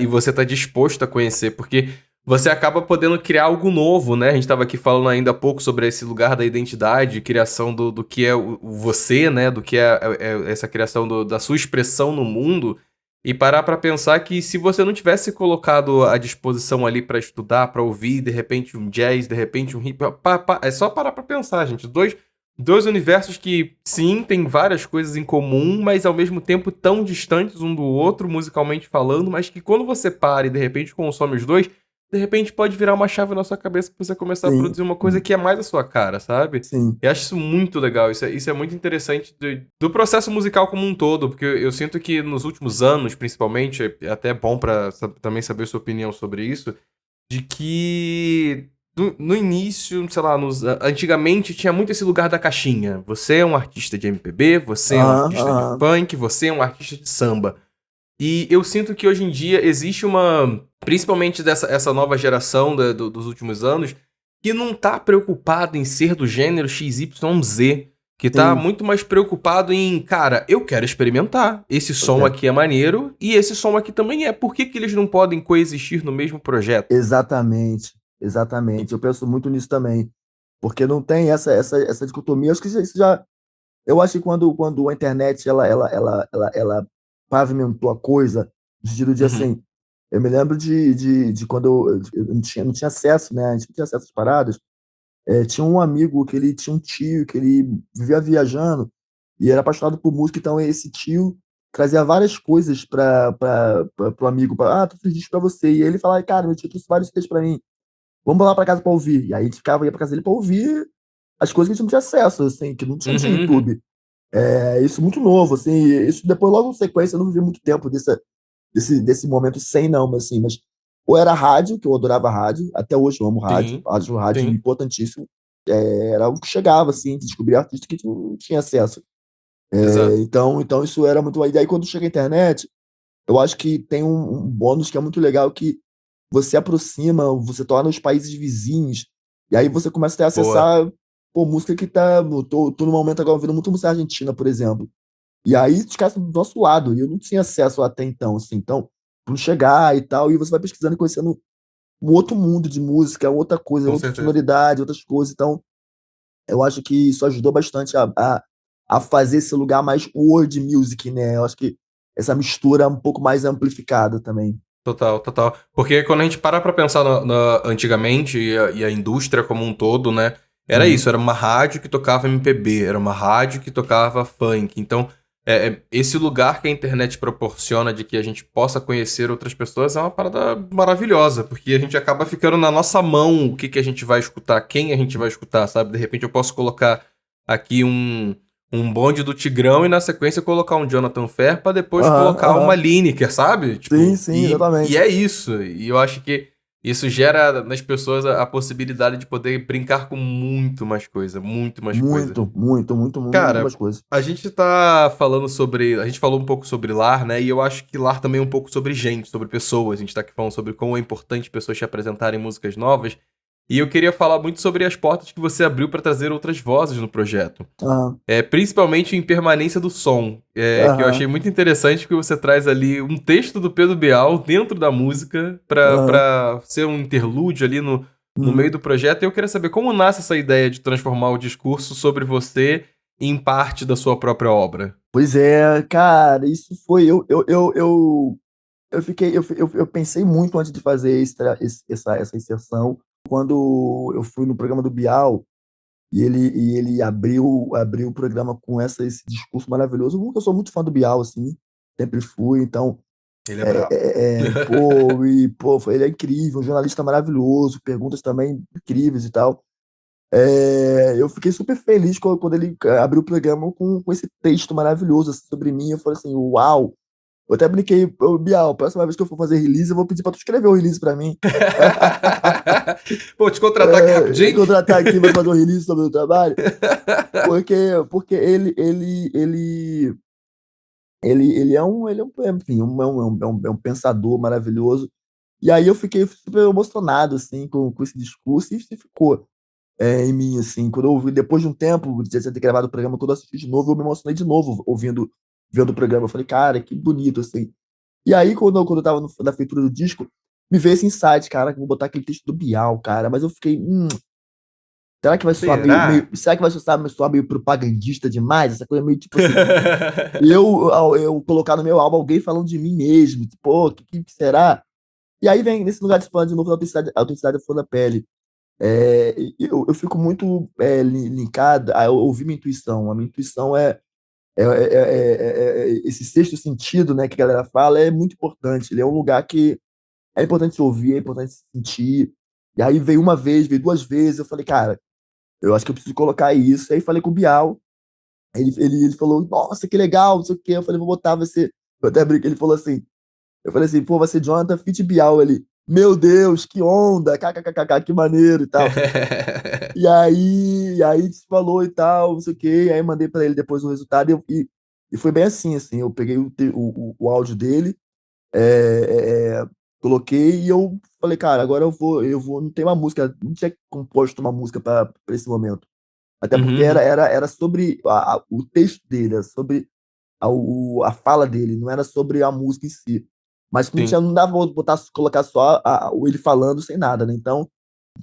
E você tá disposto a conhecer, porque você acaba podendo criar algo novo, né? A gente estava aqui falando ainda há pouco sobre esse lugar da identidade, criação do que é o você, né? Do que é essa criação da sua expressão no mundo. E parar pra pensar que se você não tivesse colocado à disposição ali pra estudar, pra ouvir, de repente um jazz, de repente um hip hop, é só parar pra pensar, gente. Dois universos que, sim, tem várias coisas em comum, mas ao mesmo tempo tão distantes um do outro, musicalmente falando, mas que quando você para e de repente consome os dois, de repente pode virar uma chave na sua cabeça pra você começar a Sim, produzir uma coisa que é mais a sua cara, sabe? sim, Eu acho isso muito legal, isso é muito interessante do processo musical como um todo, porque eu sinto que nos últimos anos, principalmente, é até bom pra também saber sua opinião sobre isso, de que no início, sei lá, antigamente tinha muito esse lugar da caixinha. Você é um artista de MPB, você é um aham, artista de aham, funk, você é um artista de samba. E eu sinto que hoje em dia existe principalmente essa nova geração dos últimos anos, que não tá preocupado em ser do gênero XYZ, que tá sim, muito mais preocupado em, cara, eu quero experimentar. Esse som ok. aqui é maneiro e esse som aqui também é. Por que que eles não podem coexistir no mesmo projeto? Exatamente, exatamente. Eu penso muito nisso também, porque não tem essa dicotomia. Acho que eu acho que quando a internet ela pavimentou a coisa, no sentido de Uhum, assim, eu me lembro de quando eu não tinha acesso, né? A gente não tinha acesso às paradas. Tinha um amigo que ele tinha um tio que ele vivia viajando e era apaixonado por música, então esse tio trazia várias coisas para o amigo, tô fiz disco para você. E ele falava, cara, meu tio trouxe vários textos para mim, vamos lá para casa para ouvir. E aí a gente ia para casa dele para ouvir as coisas que a gente não tinha acesso, assim, que não tinha uhum, uhum. YouTube. Isso muito novo, assim, isso depois, logo em sequência, eu não vivi muito tempo desse momento sem, não, mas assim, ou era rádio, que eu adorava rádio, até hoje eu amo rádio, Sim, acho rádio sim, importantíssimo, era o que chegava, assim, de descobrir artista que não tinha acesso. exato. Então isso era muito. E daí quando chega a internet, eu acho que tem um bônus que é muito legal, que você aproxima, você torna os países vizinhos, e aí você começa a ter Boa. acessar, pô, música que tá. Tô no momento agora ouvindo muito música argentina, por exemplo. E aí os caras estão do nosso lado, e eu não tinha acesso até então, assim. Então, não chegar e tal, e você vai pesquisando e conhecendo um outro mundo de música, outra coisa, Com outra certeza. sonoridade, outras coisas. Então, eu acho que isso ajudou bastante a fazer esse lugar mais world music, né? Eu acho que essa mistura é um pouco mais amplificada também. Total, total. Porque quando a gente para pra pensar antigamente e a indústria como um todo, né? Era Uhum. isso, era uma rádio que tocava MPB, era uma rádio que tocava funk. Então, esse lugar que a internet proporciona de que a gente possa conhecer outras pessoas é uma parada maravilhosa, porque a gente acaba ficando na nossa mão o que, que a gente vai escutar, quem a gente vai escutar, sabe? De repente eu posso colocar aqui um bonde do Tigrão e na sequência colocar um Jonathan Fer pra depois Aham, colocar uma aham. Lineker, sabe? Sim, Tipo, sim, e exatamente. é isso. E eu acho que isso gera nas pessoas a possibilidade de poder brincar com muito mais coisa, muito mais coisa. Muito, muito, muito, muito Cara, mais coisas. a gente tá falando sobre. A gente falou um pouco sobre lar, né? E eu acho que lar também é um pouco sobre gente, sobre pessoas. A gente tá aqui falando sobre como é importante pessoas te apresentarem músicas novas. E eu queria falar muito sobre as portas que você abriu para trazer outras vozes no projeto. Aham, Principalmente em Permanência do Som, que eu achei aham, muito interessante porque você traz ali um texto do Pedro Bial dentro da música aham. pra ser um interlúdio ali no meio Uhum. do projeto. E eu queria saber como nasce essa ideia de transformar o discurso sobre você em parte da sua própria obra. Pois é, cara, isso foi. Eu fiquei. Eu pensei muito antes de fazer essa inserção. Quando eu fui no programa do Bial, e ele abriu o programa com esse discurso maravilhoso. Eu sou muito fã do Bial, assim, sempre fui. Então, Ele é brabo. ele é incrível, um jornalista maravilhoso, perguntas também incríveis e tal. Eu fiquei super feliz quando ele abriu o programa com esse texto maravilhoso assim, sobre mim. Eu falei assim, uau! Eu até brinquei, ô, Bial, a próxima vez que eu for fazer release, eu vou pedir pra tu escrever o release pra mim. Pô, te contratar aqui Me rapidinho? contratar aqui pra fazer um release sobre o meu trabalho. Porque, porque enfim, é um pensador maravilhoso. E aí eu fiquei super emocionado, assim, com esse discurso, e isso ficou em mim, assim. Quando eu ouvi, depois de um tempo, de ter gravado o programa, quando eu assisti de novo, eu me emocionei de novo, vendo o programa. Eu falei, cara, que bonito, assim. E aí, quando eu tava na feitura do disco, me veio esse insight, cara, que eu vou botar aquele texto do Bial, cara. Mas eu fiquei, será que vai soar Será? será que vai soar meio propagandista demais? Essa coisa meio tipo assim, eu colocar no meu álbum alguém falando de mim mesmo, tipo, pô, que será? E aí vem nesse lugar de falar de novo da autenticidade da flor da pele. Eu fico muito linkado a ouvir minha intuição. A minha intuição esse sexto sentido, né, que a galera fala, é muito importante. Ele é um lugar que é importante se ouvir, é importante se sentir. E aí veio uma vez, veio duas vezes, eu falei, cara, eu acho que eu preciso colocar isso. Aí falei com o Bial, ele falou, nossa, que legal, não sei o quê. Eu falei, vou botar, vai ser. Eu até brinquei, ele falou assim, eu falei assim, pô, vai ser Jonathan Fit Bial ali. Meu Deus, que onda, kkkk, que maneiro e tal. E aí a gente se falou e tal, não sei o quê. Aí mandei pra ele depois o resultado e foi bem assim. Eu peguei o áudio dele, é, é, é, coloquei e eu falei, cara, agora não tem uma música, não tinha composto uma música para esse momento. Até porque era, Uhum, era, era sobre o texto dele, era sobre a fala dele, não era sobre a música em si. Mas não tinha, sim. não dava pra colocar só ele falando sem nada, né? Então,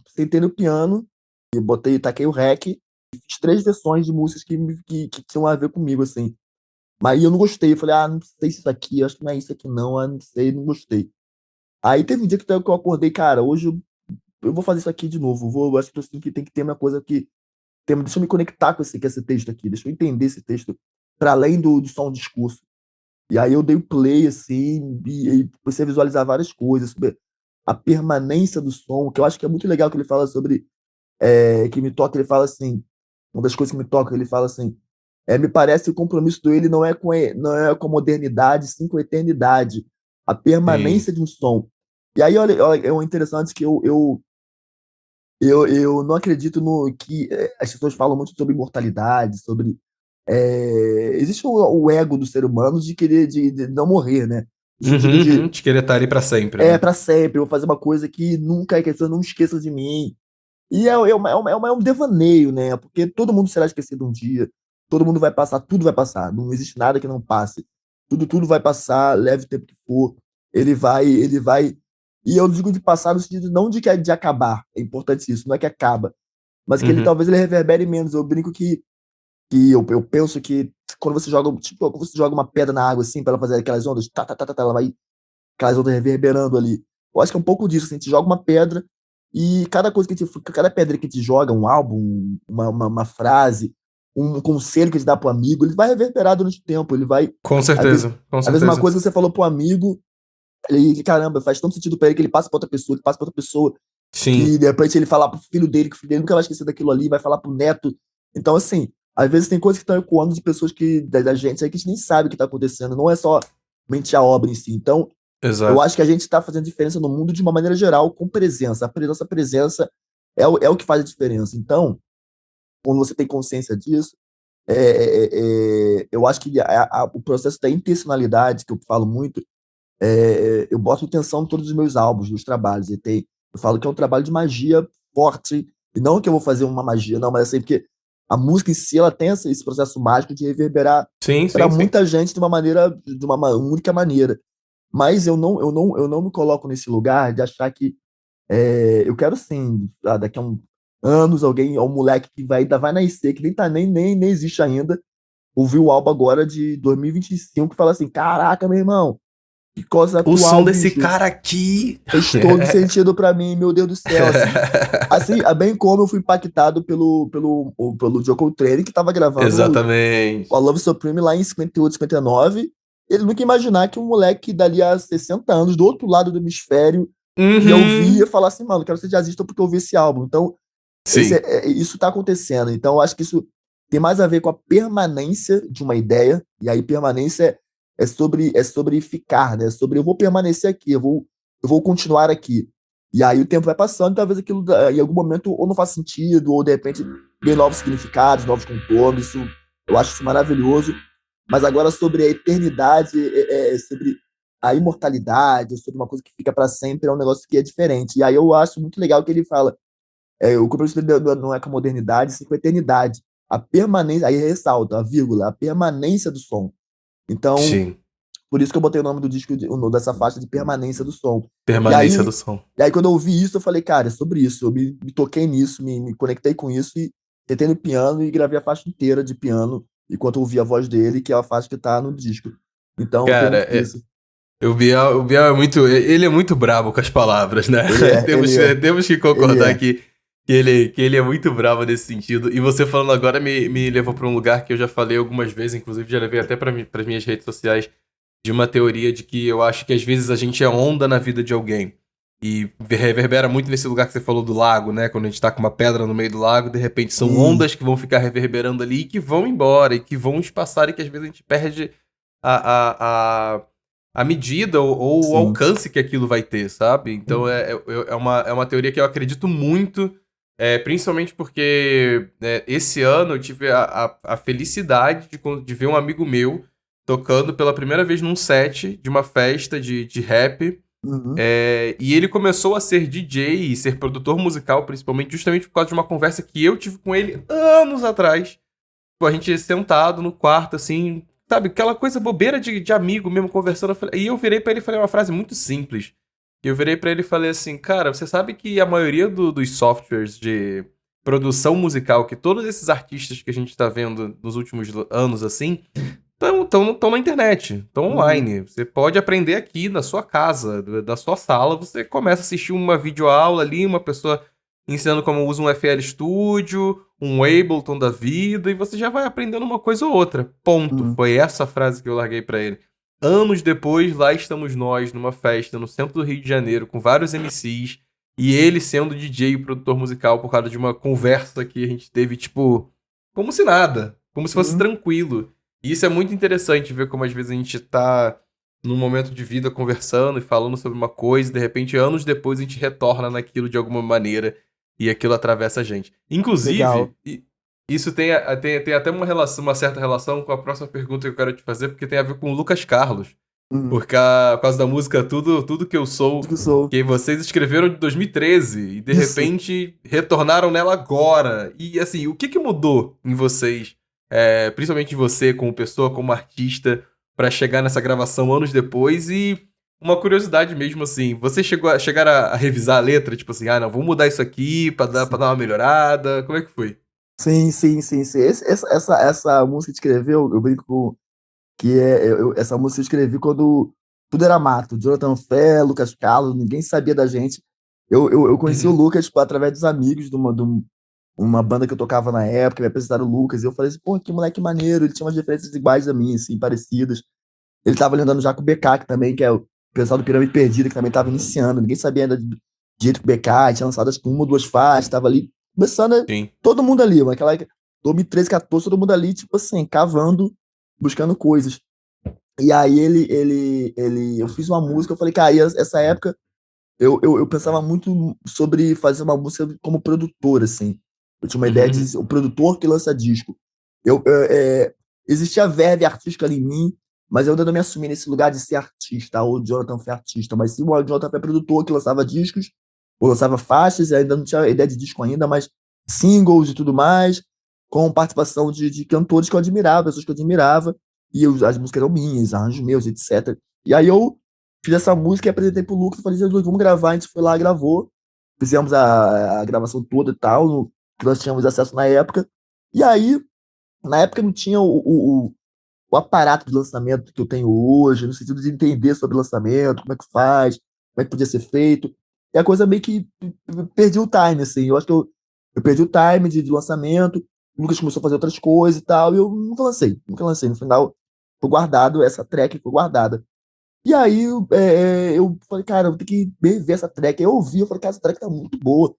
sentei no piano e taquei o rec e fiz três versões de músicas que tinham a ver comigo, assim. Mas eu não gostei, eu falei, não sei se isso aqui, acho que não é isso aqui não, não sei, não gostei. Aí teve um dia que eu acordei, cara, hoje eu vou fazer isso aqui de novo, eu acho que eu sinto que tem que ter uma coisa deixa eu me conectar com esse texto aqui, deixa eu entender esse texto para além do só um discurso. E aí eu dei o play, assim, e comecei a visualizar várias coisas sobre a permanência do som, que eu acho que é muito legal que ele fala sobre, que me toca, ele fala assim, uma das coisas que me toca, ele fala assim, me parece que o compromisso dele não é com a modernidade, sim com a eternidade, a Sim. permanência de um som. E aí, olha é o interessante que eu não acredito no que as pessoas falam muito sobre imortalidade, existe o ego do ser humano de querer de não morrer, né? No sentido de, De querer estar ali pra sempre, né? pra sempre, eu vou fazer uma coisa que nunca, que as pessoas não esqueçam de mim. E é um devaneio, né? Porque todo mundo será esquecido um dia, todo mundo vai passar, tudo vai passar, não existe nada que não passe. Tudo vai passar, leve o tempo que for, ele vai. E eu digo de passar no sentido não de que é de acabar, é importante isso, não é que acaba, mas que ele Uhum. talvez ele reverbere menos. Eu brinco eu penso que quando você joga, tipo, quando você joga uma pedra na água assim, para ela fazer aquelas ondas, ela vai aquelas ondas reverberando ali. Eu acho que é um pouco disso, assim, a gente joga uma pedra e cada pedra que a gente joga, um álbum, uma frase, um conselho que a gente dá pro amigo, ele vai reverberar durante o tempo, ele vai, Com às vezes, certeza, com às vezes uma certeza. coisa que você falou pro amigo, ele, caramba, faz tanto sentido para ele que ele passa pra outra pessoa, ele passa pra outra pessoa, que Sim, de repente ele falar pro filho dele, que o filho dele nunca vai esquecer daquilo ali, vai falar pro neto. Então, assim, às vezes tem coisas que estão ecoando de pessoas da gente aí que a gente nem sabe o que está acontecendo, não é só mente a obra em si. Então, eu exato. acho que a gente está fazendo diferença no mundo de uma maneira geral com presença. Nossa presença é o que faz a diferença. Então, quando você tem consciência disso, eu acho que o processo da intencionalidade, que eu falo muito, eu boto intenção em todos os meus álbuns, nos trabalhos. Eu falo que é um trabalho de magia forte, e não que eu vou fazer uma magia, não, mas assim, porque a música em si, ela tem esse processo mágico de reverberar Sim, para sim, sim. muita gente de uma única maneira. Mas eu não me coloco nesse lugar de achar que eu quero sim, daqui a anos, um moleque que ainda vai nascer, que nem existe ainda, ouvir o álbum agora de 2025 e fala assim: caraca, meu irmão, que coisa O som atual, desse bicho. cara aqui. Fez todo sentido pra mim, meu Deus do céu. Assim, bem como eu fui impactado pelo Joe Coltrane, que tava gravando o Exatamente. Love Supreme lá em 58, 59. Ele nunca ia imaginar que um moleque dali a 60 anos, do outro lado do hemisfério, ia ouvir e Uhum. falar assim, mano, quero ser jazzista porque eu ouvi esse álbum. Então, Sim. isso tá acontecendo. Então, eu acho que isso tem mais a ver com a permanência de uma ideia, e aí permanência é sobre ficar, né? É sobre eu vou permanecer aqui, eu vou continuar aqui. E aí o tempo vai passando, e talvez aquilo em algum momento ou não faz sentido, ou de repente ganhe novos significados, novos contornos. Eu acho isso maravilhoso. Mas agora sobre a eternidade, sobre a imortalidade, sobre uma coisa que fica para sempre, é um negócio que é diferente. E aí eu acho muito legal que ele fala o compromisso dele não é com a modernidade, sim com a eternidade. A permanência, aí ressalta, a vírgula, a permanência do som. Então, Sim. por isso que eu botei o nome do disco, o nome dessa faixa de permanência do som. E Permanência do aí, som. quando eu ouvi isso, eu falei, cara, é sobre isso. Eu me toquei nisso, me conectei com isso e tentei no piano e gravei a faixa inteira de piano enquanto eu ouvi a voz dele, que é a faixa que tá no disco. Então, tem Cara, muito disso. o Biel é muito. Ele é muito brabo com as palavras, né? Ele é, ele é, Temos que ele concordar é. que ele é muito brabo nesse sentido. E você falando agora me levou para um lugar que eu já falei algumas vezes, inclusive já levei até para as minhas redes sociais, de uma teoria de que eu acho que às vezes a gente é onda na vida de alguém. E reverbera muito nesse lugar que você falou do lago, né? Quando a gente tá com uma pedra no meio do lago, de repente são Sim, ondas que vão ficar reverberando ali e que vão embora, e que vão espaçar, e que às vezes a gente perde a, a, a medida ou o sim. alcance que aquilo vai ter, sabe? Então é uma teoria que eu acredito muito, principalmente porque esse ano eu tive a felicidade de ver um amigo meu tocando pela primeira vez num set de uma festa de rap. Uhum, E ele começou a ser DJ e ser produtor musical, principalmente, justamente por causa de uma conversa que eu tive com ele anos atrás. Tipo, a gente sentado no quarto, assim, sabe? Aquela coisa bobeira de amigo mesmo, conversando. E eu virei pra ele e falei uma frase muito simples. Eu virei pra ele e falei assim, cara, você sabe que a maioria dos softwares de produção musical, que todos esses artistas que a gente tá vendo nos últimos anos, assim, estão na internet, estão uhum, online. Você pode aprender aqui na sua casa, da sua sala. Você começa a assistir uma videoaula ali, uma pessoa ensinando como usa um FL Studio, um Ableton da vida, e você já vai aprendendo uma coisa ou outra. Ponto. uhum, Foi essa a frase que eu larguei pra ele. Anos depois, lá estamos nós, numa festa no centro do Rio de Janeiro, com vários MCs, e ele sendo DJ e produtor musical por causa de uma conversa que a gente teve, tipo, como se nada, como se fosse uhum. tranquilo. E isso é muito interessante ver como às vezes a gente tá num momento de vida conversando e falando sobre uma coisa, e de repente, anos depois, a gente retorna naquilo de alguma maneira e aquilo atravessa a gente. Legal. Inclusive, isso tem até uma certa relação com a próxima pergunta que eu quero te fazer, porque tem a ver com o Lucas Carlos. Uhum. Por causa da música Tudo Que Eu Tudo Sou, que eu sou. que vocês escreveram de 2013 e de Isso. repente retornaram nela agora. E assim, o que que mudou em vocês, principalmente em você como pessoa, como artista, pra chegar nessa gravação anos depois? E uma curiosidade mesmo assim, você chegar a revisar a letra, tipo assim, ah, não, vamos mudar isso aqui pra dar uma melhorada. Como é que foi? Sim, sim, sim, sim. Essa música que escreveu, eu brinco que essa música eu escrevi quando tudo era mato. Jonathan Fé, Lucas Carlos, ninguém sabia da gente. Eu conheci o Uhum. Lucas tipo, através dos amigos de uma banda que eu tocava na época, me apresentaram o Lucas, e eu falei assim, pô, que moleque maneiro, ele tinha umas referências iguais a mim, assim, parecidas. Ele tava ali andando já com o BK, que também, que é o pessoal do Pirâmide Perdida, que também tava iniciando, ninguém sabia ainda de jeito que o BK, tinha lançado acho que uma ou duas faixas, tava ali, começando, Sim. todo mundo ali, mano, aquela 2013, 14, todo mundo ali, tipo assim, cavando, buscando coisas. E aí eu fiz uma música, eu falei, cara, e essa época eu pensava muito sobre fazer uma música como produtor, assim. Eu tinha uma ideia Uhum. de o produtor que lança disco. Existia verve artística ali em mim, mas eu ainda não me assumi nesse lugar de ser artista, ou de Jonathan foi artista, mas sim o Jonathan foi produtor que lançava discos, ou lançava faixas, e ainda não tinha ideia de disco ainda, mas singles e tudo mais, com participação de cantores que eu admirava, pessoas que eu admirava, e as músicas eram minhas, arranjos meus, etc. E aí eu fiz essa música e apresentei pro Lucas, falei, Jesus, vamos gravar, a gente foi lá, gravou, fizemos a gravação toda e tal, que nós tínhamos acesso na época, e aí, na época não tinha o aparato de lançamento que eu tenho hoje, no sentido de entender sobre lançamento, como é que faz, como é que podia ser feito, e a coisa meio que perdi o time, assim, eu acho que eu perdi o time de lançamento, o Lucas começou a fazer outras coisas e tal, e eu nunca lancei, no final foi guardado, essa track foi guardada. E aí eu falei, cara, eu vou ter que ver essa track. Aí eu ouvi, eu falei, cara, essa track tá muito boa.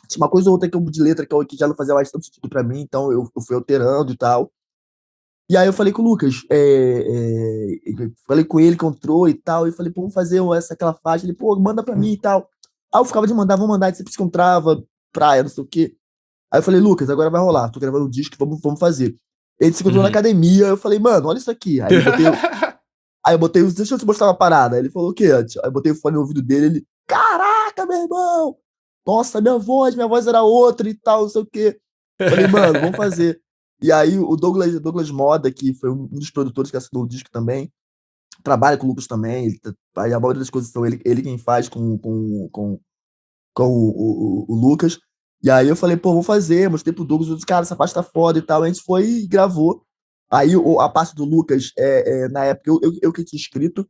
Tinha uma coisa ou outra que eu de letra que já não fazia mais tanto sentido pra mim, então eu fui alterando e tal. E aí eu falei com o Lucas, eu falei com ele que entrou e tal, e falei, pô, vamos fazer aquela faixa. Ele, pô, manda pra mim e tal. Aí eu ficava de mandar, vamos mandar, ele sempre se encontrava, praia, não sei o quê. Aí eu falei, Lucas, agora vai rolar, tô gravando um disco, vamos fazer. Ele se encontrou na Uhum. academia, eu falei, mano, olha isso aqui. Aí eu botei, deixa eu te mostrar uma parada. Aí ele falou o quê? Aí eu botei o fone no ouvido dele, ele, caraca, meu irmão! Nossa, minha voz era outra e tal, não sei o quê. Falei, mano, vamos fazer. E aí o Douglas Moda, que foi um dos produtores que assinou o disco também, trabalha com o Lucas também, aí a maioria das coisas são ele quem faz com o Lucas. E aí eu falei, pô, vou fazer, mostrei pro Douglas, eu disse, cara, essa parte tá foda e tal. A gente foi e gravou. Aí a parte do Lucas, na época, eu que tinha escrito,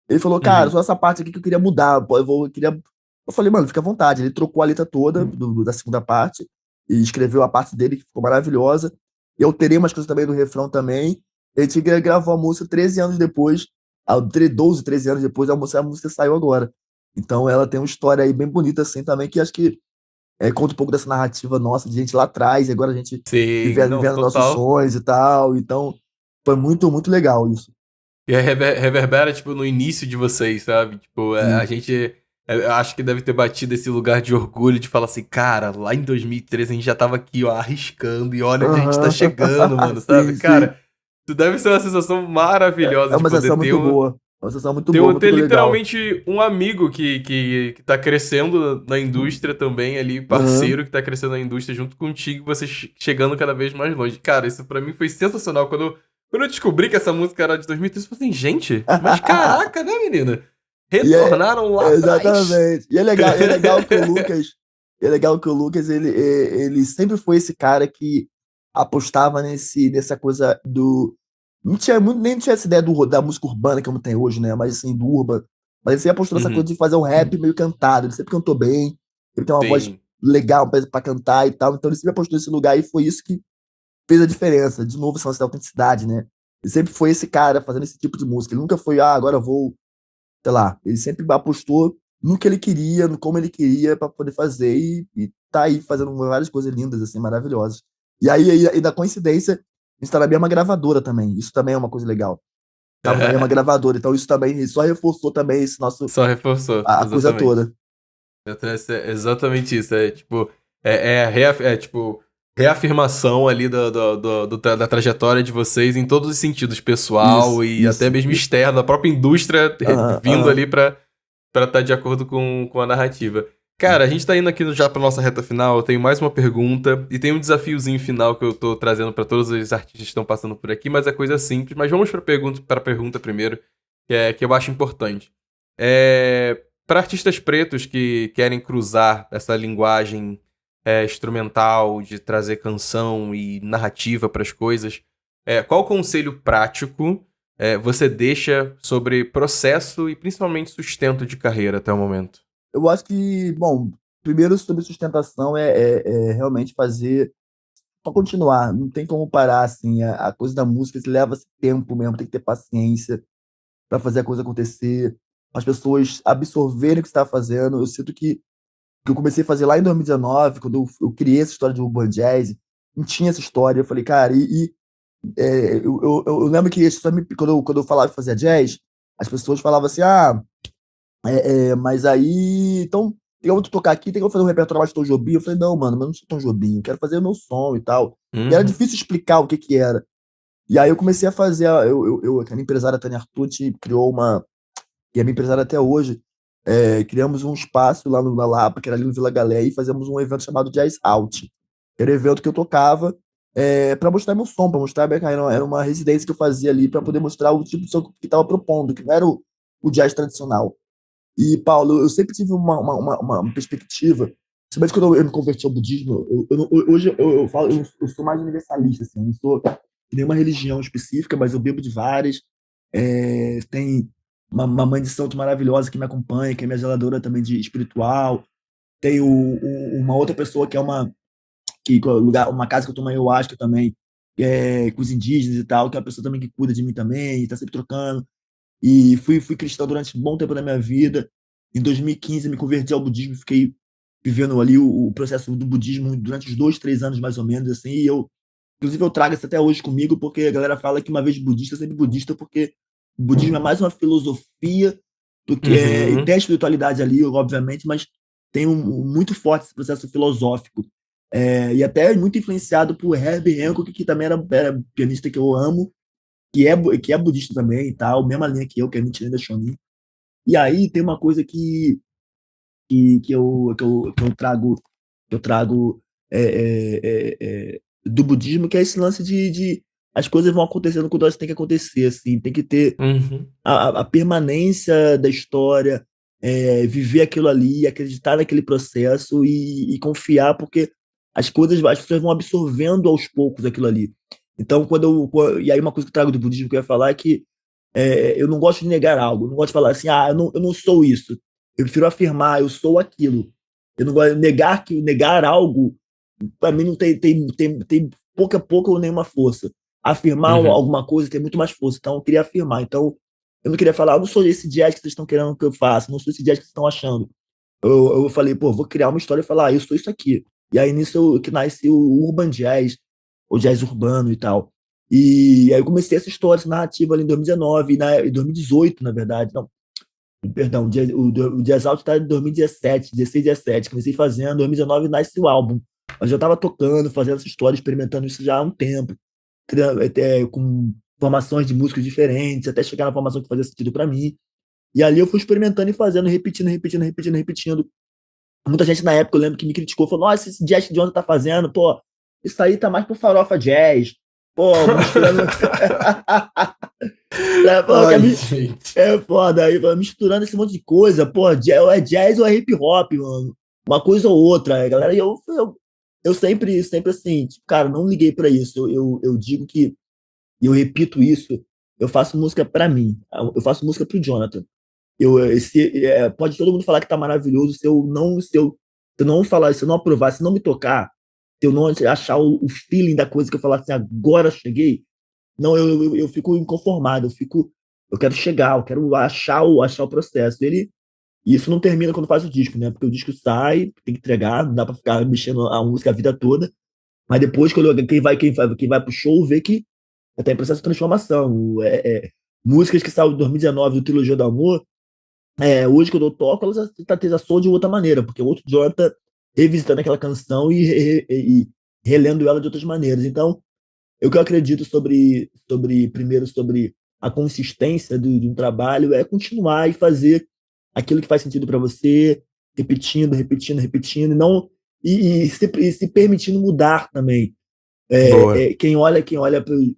ele falou, cara, Uhum. só essa parte aqui que eu queria mudar, pô, Eu falei, mano, fica à vontade. Ele trocou a letra toda da segunda parte e escreveu a parte dele, que ficou maravilhosa. Eu terei umas coisas também do refrão também. A gente gravou a música 13 anos depois, 12, 13 anos depois, a música saiu agora. Então ela tem uma história aí bem bonita assim também, que acho que conta um pouco dessa narrativa nossa, de gente lá atrás, e agora a gente Sim, vivendo, não, vivendo nossos total. sonhos e tal. Então foi muito, muito legal isso. E aí reverbera, tipo, no início de vocês, sabe? Tipo, a Sim. gente. Eu acho que deve ter batido esse lugar de orgulho de falar assim, cara, lá em 2013 a gente já tava aqui, ó, arriscando, e olha onde a gente tá Aham. chegando, mano, sabe? Sim, sim. Cara, isso deve ser uma sensação maravilhosa É de uma poder sensação muito boa. É uma sensação muito boa, ter muito legal. literalmente um amigo que tá crescendo na indústria também ali, Aham. parceiro que tá crescendo na indústria junto contigo, você chegando cada vez mais longe. Cara, isso pra mim foi sensacional. Quando eu descobri que essa música era de 2013, eu falei assim, gente, mas caraca, né, menina? E Retornaram lá atrás. exatamente. E é legal que o Lucas, ele sempre foi esse cara que apostava nessa coisa do. Não tinha muito, nem tinha essa ideia da música urbana como tem hoje, né? Mas assim, do urban. Mas ele sempre apostou nessa coisa Uhum, de fazer um rap meio cantado. Ele sempre cantou bem, ele tem uma voz sim. legal pra cantar e tal. Então ele sempre apostou nesse lugar e foi isso que fez a diferença. De novo, essa nossa autenticidade, né? Ele sempre foi esse cara fazendo esse tipo de música. Ele nunca foi, agora eu vou sei lá, ele sempre apostou no que ele queria, no como ele queria para poder fazer e tá aí fazendo várias coisas lindas, assim, maravilhosas. E da coincidência, a gente tá na mesma gravadora também. Isso também é uma coisa legal. Estamos na mesma gravadora, então isso também só reforçou também esse nosso Só reforçou, a coisa exatamente. toda. É exatamente isso. É tipo, tipo, reafirmação ali da trajetória de vocês em todos os sentidos, pessoal Isso, e até isso. mesmo externo, da própria indústria Aham, vindo aham. ali pra estar de acordo com a narrativa. Cara, a gente tá indo aqui já pra nossa reta final, eu tenho mais uma pergunta e tem um desafiozinho final que eu tô trazendo pra todos os artistas que estão passando por aqui, mas é coisa simples. Mas vamos pra pergunta primeiro, que eu acho importante. Para artistas pretos que querem cruzar essa linguagem instrumental, de trazer canção e narrativa para as coisas, qual conselho prático você deixa sobre processo e principalmente sustento de carreira até o momento? Eu acho que, bom, primeiro sobre sustentação é realmente fazer para continuar, não tem como parar, assim, a coisa da música leva tempo mesmo, tem que ter paciência para fazer a coisa acontecer, as pessoas absorverem o que você está fazendo. Eu sinto que eu comecei a fazer lá em 2019, quando eu criei essa história de Urban Jazz, não tinha essa história, eu falei, cara, eu lembro que isso quando eu falava que fazia jazz, as pessoas falavam assim, mas aí, então, tem como tu tocar aqui, tem como fazer um repertório mais Tom Jobim. Eu falei, não, mano, mas eu não sou Tom Jobim, eu quero fazer o meu som e tal. E era Uhum. difícil explicar o que que era. E aí eu comecei a fazer, a minha empresária Tânia Artucci criou e a minha empresária até hoje, criamos um espaço lá na Lapa, que era ali no Vila Galé, e fazemos um evento chamado Jazz Out. Era um evento que eu tocava para mostrar meu som, para mostrar minha carreira. Era uma residência que eu fazia ali para poder mostrar o tipo de som que estava propondo, que não era o jazz tradicional. E, Paulo, eu sempre tive uma perspectiva, principalmente quando eu me converti ao budismo. Hoje eu falo, eu sou mais universalista, assim, eu não sou de nenhuma religião específica, mas eu bebo de várias. Tem uma mãe de santo maravilhosa que me acompanha, que é minha zeladora também de espiritual. Tem uma outra pessoa que é uma casa que eu tomo ayahuasca também, com os indígenas e tal, que é uma pessoa também que cuida de mim também, está sempre trocando. E fui cristão durante um bom tempo da minha vida. Em 2015, me converti ao budismo, fiquei vivendo ali o processo do budismo durante uns 2, 3 anos, mais ou menos, assim, inclusive, eu trago isso até hoje comigo, porque a galera fala que uma vez budista, sempre budista, porque o budismo é mais uma filosofia do que e Uhum. tem a espiritualidade ali, obviamente, mas tem muito forte esse processo filosófico. E até muito influenciado por Herbie Hancock, que também era pianista que eu amo, que é budista também e tal, mesma linha que eu, que é Nichiren Daishonin. E aí tem uma coisa que eu trago do budismo, que é esse lance de as coisas vão acontecendo quando elas têm que acontecer, assim, tem que ter Uhum. a permanência da história, viver aquilo ali, acreditar naquele processo e confiar, porque as pessoas vão absorvendo aos poucos aquilo ali. Então, e aí uma coisa que eu trago do budismo que eu ia falar é que eu não gosto de negar algo, eu não gosto de falar assim, eu não sou isso. Eu prefiro afirmar, eu sou aquilo. Eu não gosto de negar algo, para mim não tem pouca ou nenhuma força. Afirmar Uhum. alguma coisa tem muito mais força. Então eu queria afirmar. Então eu não queria falar, eu não sou esse jazz que vocês estão querendo que eu faça, não sou esse jazz que vocês estão achando. Eu falei, pô, vou criar uma história e falar, eu sou isso aqui. E aí nisso que nasce o Urban Jazz, o jazz urbano e tal. E aí eu comecei essa história, essa narrativa ali em 2019, em 2018, na verdade. Não, perdão, o Jazz Out tá em 2017, 16, 17. Comecei fazendo, em 2019 nasce o álbum. Mas eu estava tocando, fazendo essa história, experimentando isso já há um tempo, até com formações de músicos diferentes, até chegar na formação que fazia sentido para mim. E ali eu fui experimentando e fazendo, repetindo, repetindo, repetindo, repetindo. Muita gente na época, eu lembro, que me criticou, falou: Nossa, esse jazz que o Jonathan tá fazendo, pô, isso aí tá mais pro farofa jazz. Pô, misturando. Pô, Ai, gente. é foda, aí vai misturando esse monte de coisa, pô, ou é jazz ou é hip hop, mano. Uma coisa ou outra, galera. E eu sempre assim, tipo, cara, não liguei pra isso. Eu digo que, e eu repito isso, eu faço música pra mim, eu faço música pro Jonathan. Pode todo mundo falar que tá maravilhoso, se eu não falar, se eu não aprovar, se não me tocar, se eu não achar o feeling da coisa que eu falar assim, agora cheguei, não, eu fico inconformado, eu quero chegar, eu quero achar o processo. E isso não termina quando faz o disco, né? Porque o disco sai, tem que entregar, não dá pra ficar mexendo a música a vida toda. Mas depois, quem vai pro show vê que tá em processo de transformação. Músicas que saíram em 2019 do Trilogia do Amor, hoje quando eu toco, elas já soam de outra maneira, porque o outro Jonathan revisitando aquela canção relendo ela de outras maneiras. Então, o que eu acredito primeiro, sobre a consistência de um trabalho é continuar e fazer aquilo que faz sentido para você, repetindo, repetindo, repetindo, e não e se permitindo mudar também. Boa. Quem olha para os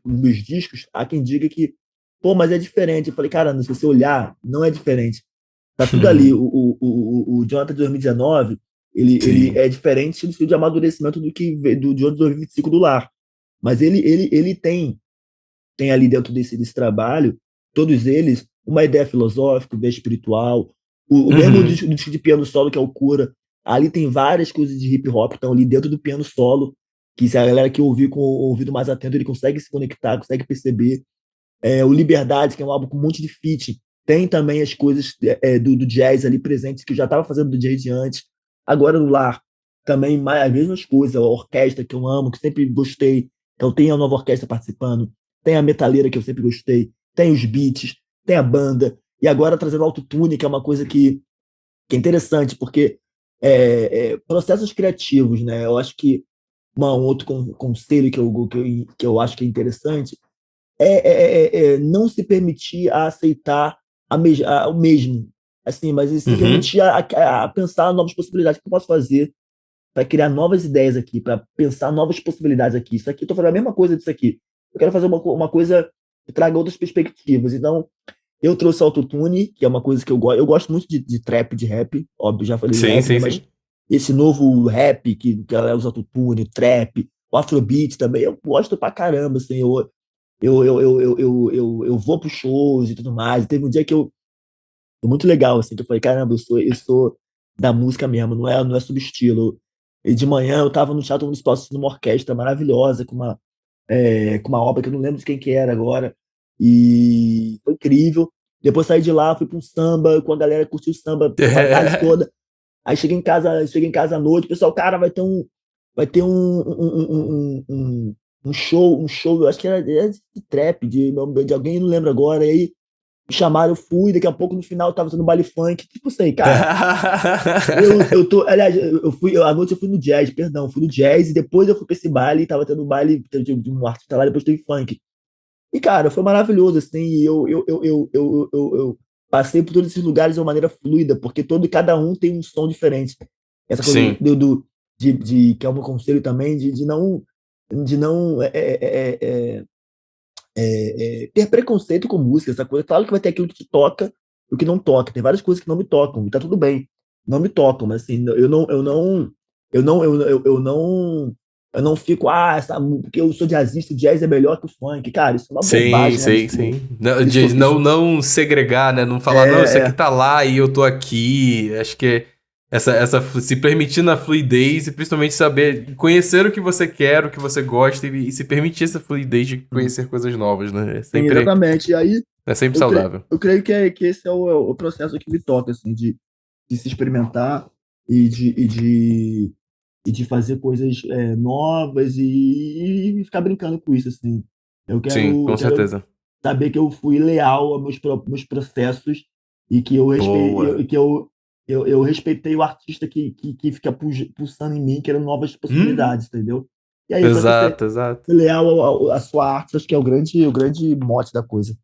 meus discos, há quem diga que, pô, mas é diferente. Eu falei, cara, se você olhar, não é diferente. Tá tudo ali. O Jonathan de 2019, ele Sim. é diferente no sentido de amadurecimento do Jonathan de 2025 do Lar. Mas ele tem ali dentro desse trabalho, todos eles, uma ideia filosófica, ideia espiritual. O mesmo Uhum. disco de piano solo, que é o Cura, ali tem várias coisas de hip hop que estão ali dentro do piano solo, que se a galera que ouvir com o ouvido mais atento, ele consegue se conectar, consegue perceber. O Liberdade, que é um álbum com um monte de feat, tem também as coisas do jazz ali presentes, que eu já estava fazendo do jazz de antes. Agora no Lar, também as mesmas coisas, a orquestra que eu amo, que sempre gostei. Então tem a nova orquestra participando, tem a metaleira que eu sempre gostei, tem os beats, tem a banda, e agora trazendo autotune, que é uma coisa que é interessante, porque processos criativos, né? Eu acho que um outro conselho que eu acho que é interessante não se permitir a aceitar o mesmo, assim, mas se Uhum. permitir a pensar novas possibilidades. O que eu posso fazer para criar novas ideias aqui, para pensar novas possibilidades aqui? Isso aqui, estou fazendo a mesma coisa disso aqui. Eu quero fazer uma coisa que traga outras perspectivas. Então, eu trouxe autotune, que é uma coisa que eu gosto. Eu gosto muito de trap, de rap. Óbvio, já falei de Sim, rap, né? sim, Mas sim. esse novo rap que ela usa autotune, o trap, o afrobeat também, eu gosto pra caramba, assim. Eu vou para shows e tudo mais. Teve um dia que foi muito legal, assim, que eu falei, caramba, eu sou da música mesmo, não é subestilo. E de manhã eu tava no Teatro Municipal assistindo uma orquestra maravilhosa, com uma obra que eu não lembro de quem que era agora. E foi incrível. Depois saí de lá, fui para um samba, com a galera curtiu o samba a tarde toda. Aí cheguei em casa à noite, pessoal, cara, vai ter um show, eu acho que era de trap, de alguém, não lembro agora. E aí me chamaram, eu fui, daqui a pouco no final eu tava tendo baile funk, tipo assim, cara, aliás, à noite eu fui no jazz, perdão, fui no jazz e depois eu fui pra esse baile, e tava tendo baile de um artista lá, depois teve funk. E, cara, foi maravilhoso, assim, e eu passei por todos esses lugares de uma maneira fluida, porque cada um tem um som diferente. Essa coisa Sim. que é um conselho também, de não ter preconceito com música, essa coisa. Claro que vai ter aquilo que te toca e o que não toca. Tem várias coisas que não me tocam, e tá tudo bem. Não me tocam, mas assim, eu não fico, porque eu sou jazzista, o jazz é melhor que o funk. Cara, isso é uma Sim, bobagem sim, absurda. sim. Não, Isso, não, isso não segregar, né? Não falar, não, isso aqui é, tá lá e eu tô aqui. Acho que se permitir na fluidez e principalmente saber conhecer o que você quer, o que você gosta e se permitir essa fluidez de conhecer coisas novas, né? sim, exatamente. E aí, É sempre eu creio, saudável. eu creio que esse é o processo que me toca, assim, de se experimentar e de fazer coisas novas e ficar brincando com isso, assim. Eu Sim, quero, com eu quero certeza. saber que eu fui leal aos meus processos e que eu Boa. respeitei, eu respeitei o artista que fica pulsando em mim, querendo novas Uhum. possibilidades, entendeu? E é isso, acho que ser Exato, exato. leal à sua arte, acho que é o grande mote da coisa.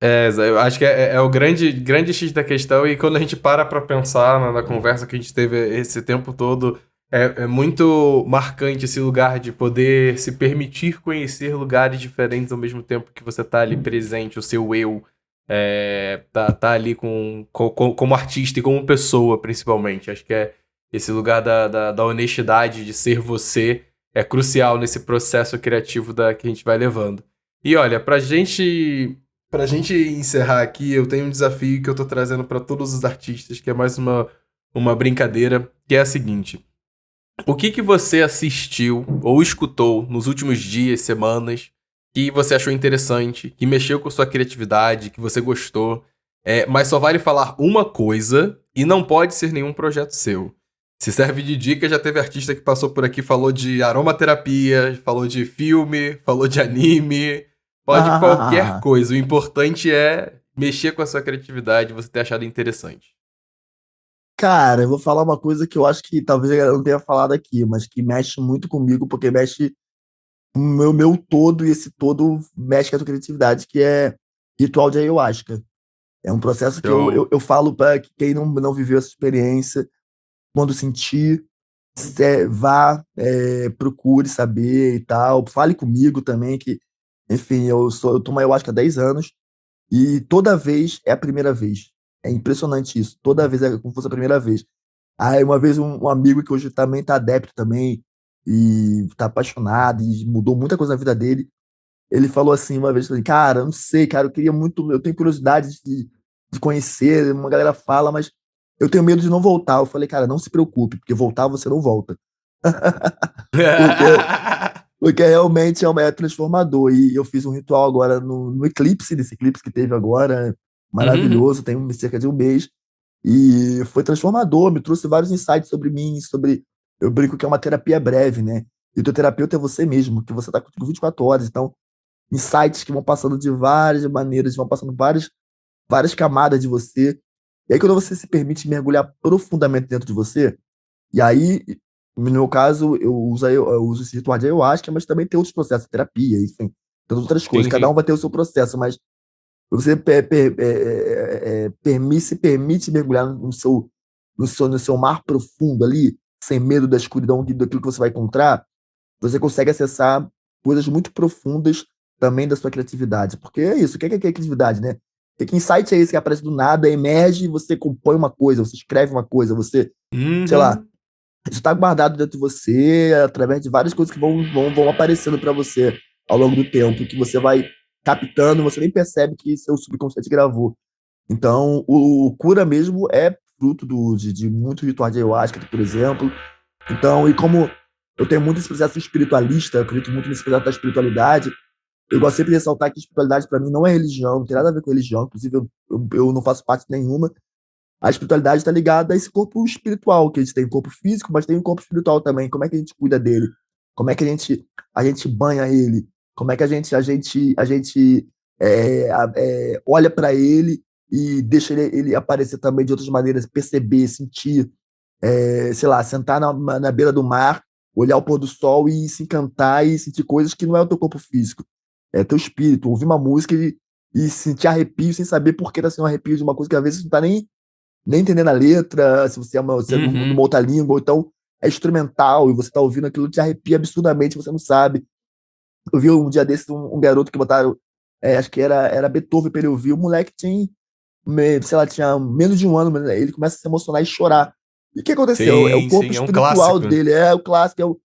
Eu acho que é o grande X da questão, e quando a gente para pra pensar na conversa que a gente teve esse tempo todo, é muito marcante esse lugar de poder se permitir conhecer lugares diferentes ao mesmo tempo que você tá ali presente, o seu eu tá ali como artista e como pessoa, principalmente. Acho que esse lugar da honestidade, de ser você, é crucial nesse processo criativo que a gente vai levando. E olha, pra gente encerrar aqui, eu tenho um desafio que eu tô trazendo pra todos os artistas, que é mais uma brincadeira, que é a seguinte: o que você assistiu ou escutou nos últimos dias, semanas, que você achou interessante, que mexeu com sua criatividade, que você gostou, mas só vale falar uma coisa e não pode ser nenhum projeto seu. Se serve de dica, já teve artista que passou por aqui, falou de aromaterapia, falou de filme, falou de anime, pode qualquer coisa. O importante é mexer com a sua criatividade e você ter achado interessante. Cara, eu vou falar uma coisa que eu acho que talvez eu não tenha falado aqui, mas que mexe muito comigo, porque mexe com o meu todo, e esse todo mexe com a tua criatividade, que é ritual de ayahuasca. É um processo que eu, eu, Show. eu falo para quem não viveu essa experiência, quando sentir, vá, procure saber e tal. Fale comigo também, que, enfim, eu tomo ayahuasca há 10 anos e toda vez é a primeira vez. É impressionante isso. Toda vez é como se fosse a primeira vez. Aí uma vez um amigo que hoje também tá adepto também e tá apaixonado e mudou muita coisa na vida dele, ele falou assim uma vez, falei, cara, eu não sei, cara, eu queria muito, eu tenho curiosidade de conhecer, uma galera fala, mas eu tenho medo de não voltar. Eu falei, cara, não se preocupe, porque voltar você não volta. Porque, porque realmente é transformador. E eu fiz um ritual agora no eclipse, nesse eclipse que teve agora, Uhum. maravilhoso, tem cerca de um mês, e foi transformador, me trouxe vários insights sobre mim, sobre. Eu brinco que é uma terapia breve, né? E o teu terapeuta é você mesmo, que você tá contigo 24 horas. Então, insights que vão passando de várias maneiras, vão passando várias camadas de você. E aí, quando você se permite mergulhar profundamente dentro de você, e aí, no meu caso, eu uso esse ritual de ayahuasca, mas também tem outros processos, terapia, enfim, tem outras coisas. Sim, Cada um sim. vai ter o seu processo, mas você se permite mergulhar no seu mar profundo ali, sem medo da escuridão, daquilo que você vai encontrar, você consegue acessar coisas muito profundas também da sua criatividade. Porque é isso, o que é criatividade, né? Que insight é esse que aparece do nada, emerge e você compõe uma coisa, você escreve uma coisa, você, sei lá, Uhum. isso está guardado dentro de você através de várias coisas que vão aparecendo para você ao longo do tempo, que você vai captando, você nem percebe que seu subconsciente gravou. Então, o cura mesmo é fruto de muito ritual de ayahuasca, por exemplo. Então, e como eu tenho muito esse processo espiritualista, eu acredito muito nesse processo da espiritualidade, eu gosto sempre de ressaltar que espiritualidade para mim não é religião, não tem nada a ver com religião, inclusive eu não faço parte nenhuma. A espiritualidade está ligada a esse corpo espiritual, que a gente tem o corpo físico, mas tem o corpo espiritual também. Como é que a gente cuida dele? Como é que a gente banha ele? Como é que a gente olha para ele e deixa ele aparecer também de outras maneiras, perceber, sentir, sei lá, sentar na beira do mar, olhar o pôr do sol e se encantar e sentir coisas que não é o teu corpo físico, é teu espírito. Ouvir uma música e sentir arrepio sem saber por que tá sendo um arrepio de uma coisa que às vezes não tá nem entendendo a letra, se você é numa Uhum. outra língua, ou então é instrumental e você tá ouvindo aquilo, te arrepia absurdamente, você não sabe. Eu vi um dia desses um garoto que botaram, acho que era Beethoven pra ele ouvir, o moleque tinha, sei lá, tinha menos de um ano, mas ele começa a se emocionar e chorar. E o que aconteceu? É o Sim, corpo sim, é um espiritual clássico. dele, é o clássico,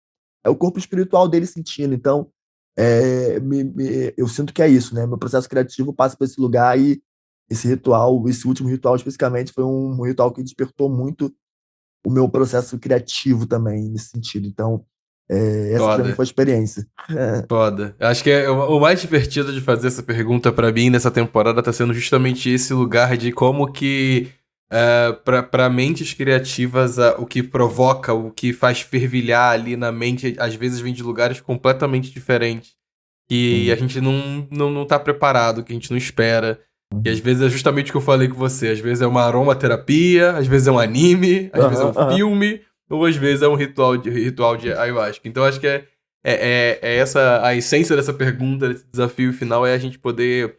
é o corpo espiritual dele sentindo. Então, eu sinto que é isso, né? Meu processo criativo passa por esse lugar e esse ritual, esse último ritual especificamente, foi um ritual que despertou muito o meu processo criativo também, nesse sentido. Então, essa para mim Foda. foi a experiência. Foda. Eu acho que o mais divertido de fazer essa pergunta pra mim nessa temporada tá sendo justamente esse lugar de como que pra mentes criativas o que provoca, o que faz fervilhar ali na mente, às vezes vem de lugares completamente diferentes. Que a Sim. gente não tá preparado, que a gente não espera. E às Uhum. vezes é justamente o que eu falei com você. Às vezes é uma aromaterapia, às vezes é um anime, às vezes é Aham, um aham. filme, ou às vezes é um ritual de ayahuasca. Então acho que é essa a essência dessa pergunta, desse desafio final, é a gente poder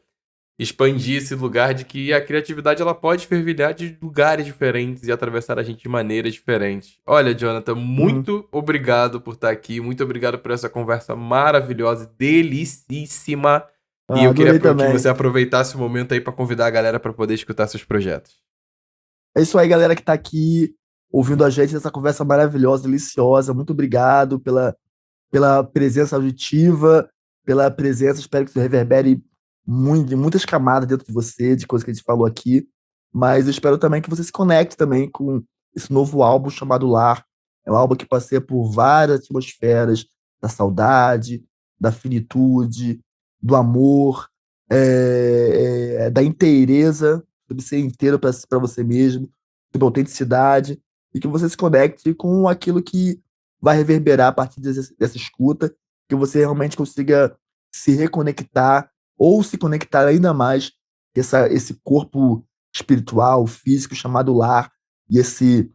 expandir esse lugar de que a criatividade ela pode fervilhar de lugares diferentes e atravessar a gente de maneiras diferentes. Olha, Jonathan, Uhum. muito obrigado por estar aqui, muito obrigado por essa conversa maravilhosa, delicíssima. E Ah, eu queria adorei que você também. aproveitasse o momento aí para convidar a galera para poder escutar seus projetos. É isso aí, galera que tá aqui ouvindo a gente nessa conversa maravilhosa, deliciosa. Muito obrigado pela presença auditiva, pela presença. Espero que isso reverbere muitas camadas dentro de você, de coisas que a gente falou aqui. Mas eu espero também que você se conecte também com esse novo álbum chamado Lar. É um álbum que passeia por várias atmosferas da saudade, da finitude, do amor, da inteireza, sobre ser inteiro para você mesmo, sobre autenticidade, e que você se conecte com aquilo que vai reverberar a partir dessa escuta, que você realmente consiga se reconectar ou se conectar ainda mais com esse corpo espiritual, físico chamado lar, e esse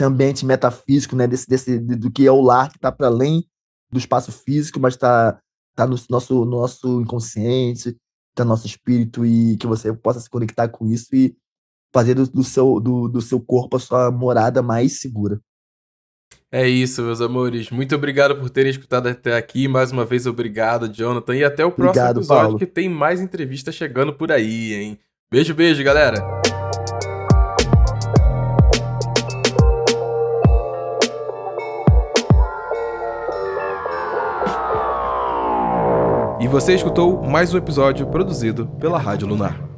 ambiente metafísico, né, do que é o lar, que está para além do espaço físico, mas tá no nosso inconsciente, tá no nosso espírito, e que você possa se conectar com isso e fazer do seu corpo a sua morada mais segura. É isso, meus amores. Muito obrigado por terem escutado até aqui. Mais uma vez, obrigado, Jonathan. E até o próximo Obrigado, episódio, Paulo. que tem mais entrevistas chegando por aí, hein? Beijo, beijo, galera. E você escutou mais um episódio produzido pela Rádio Lunar.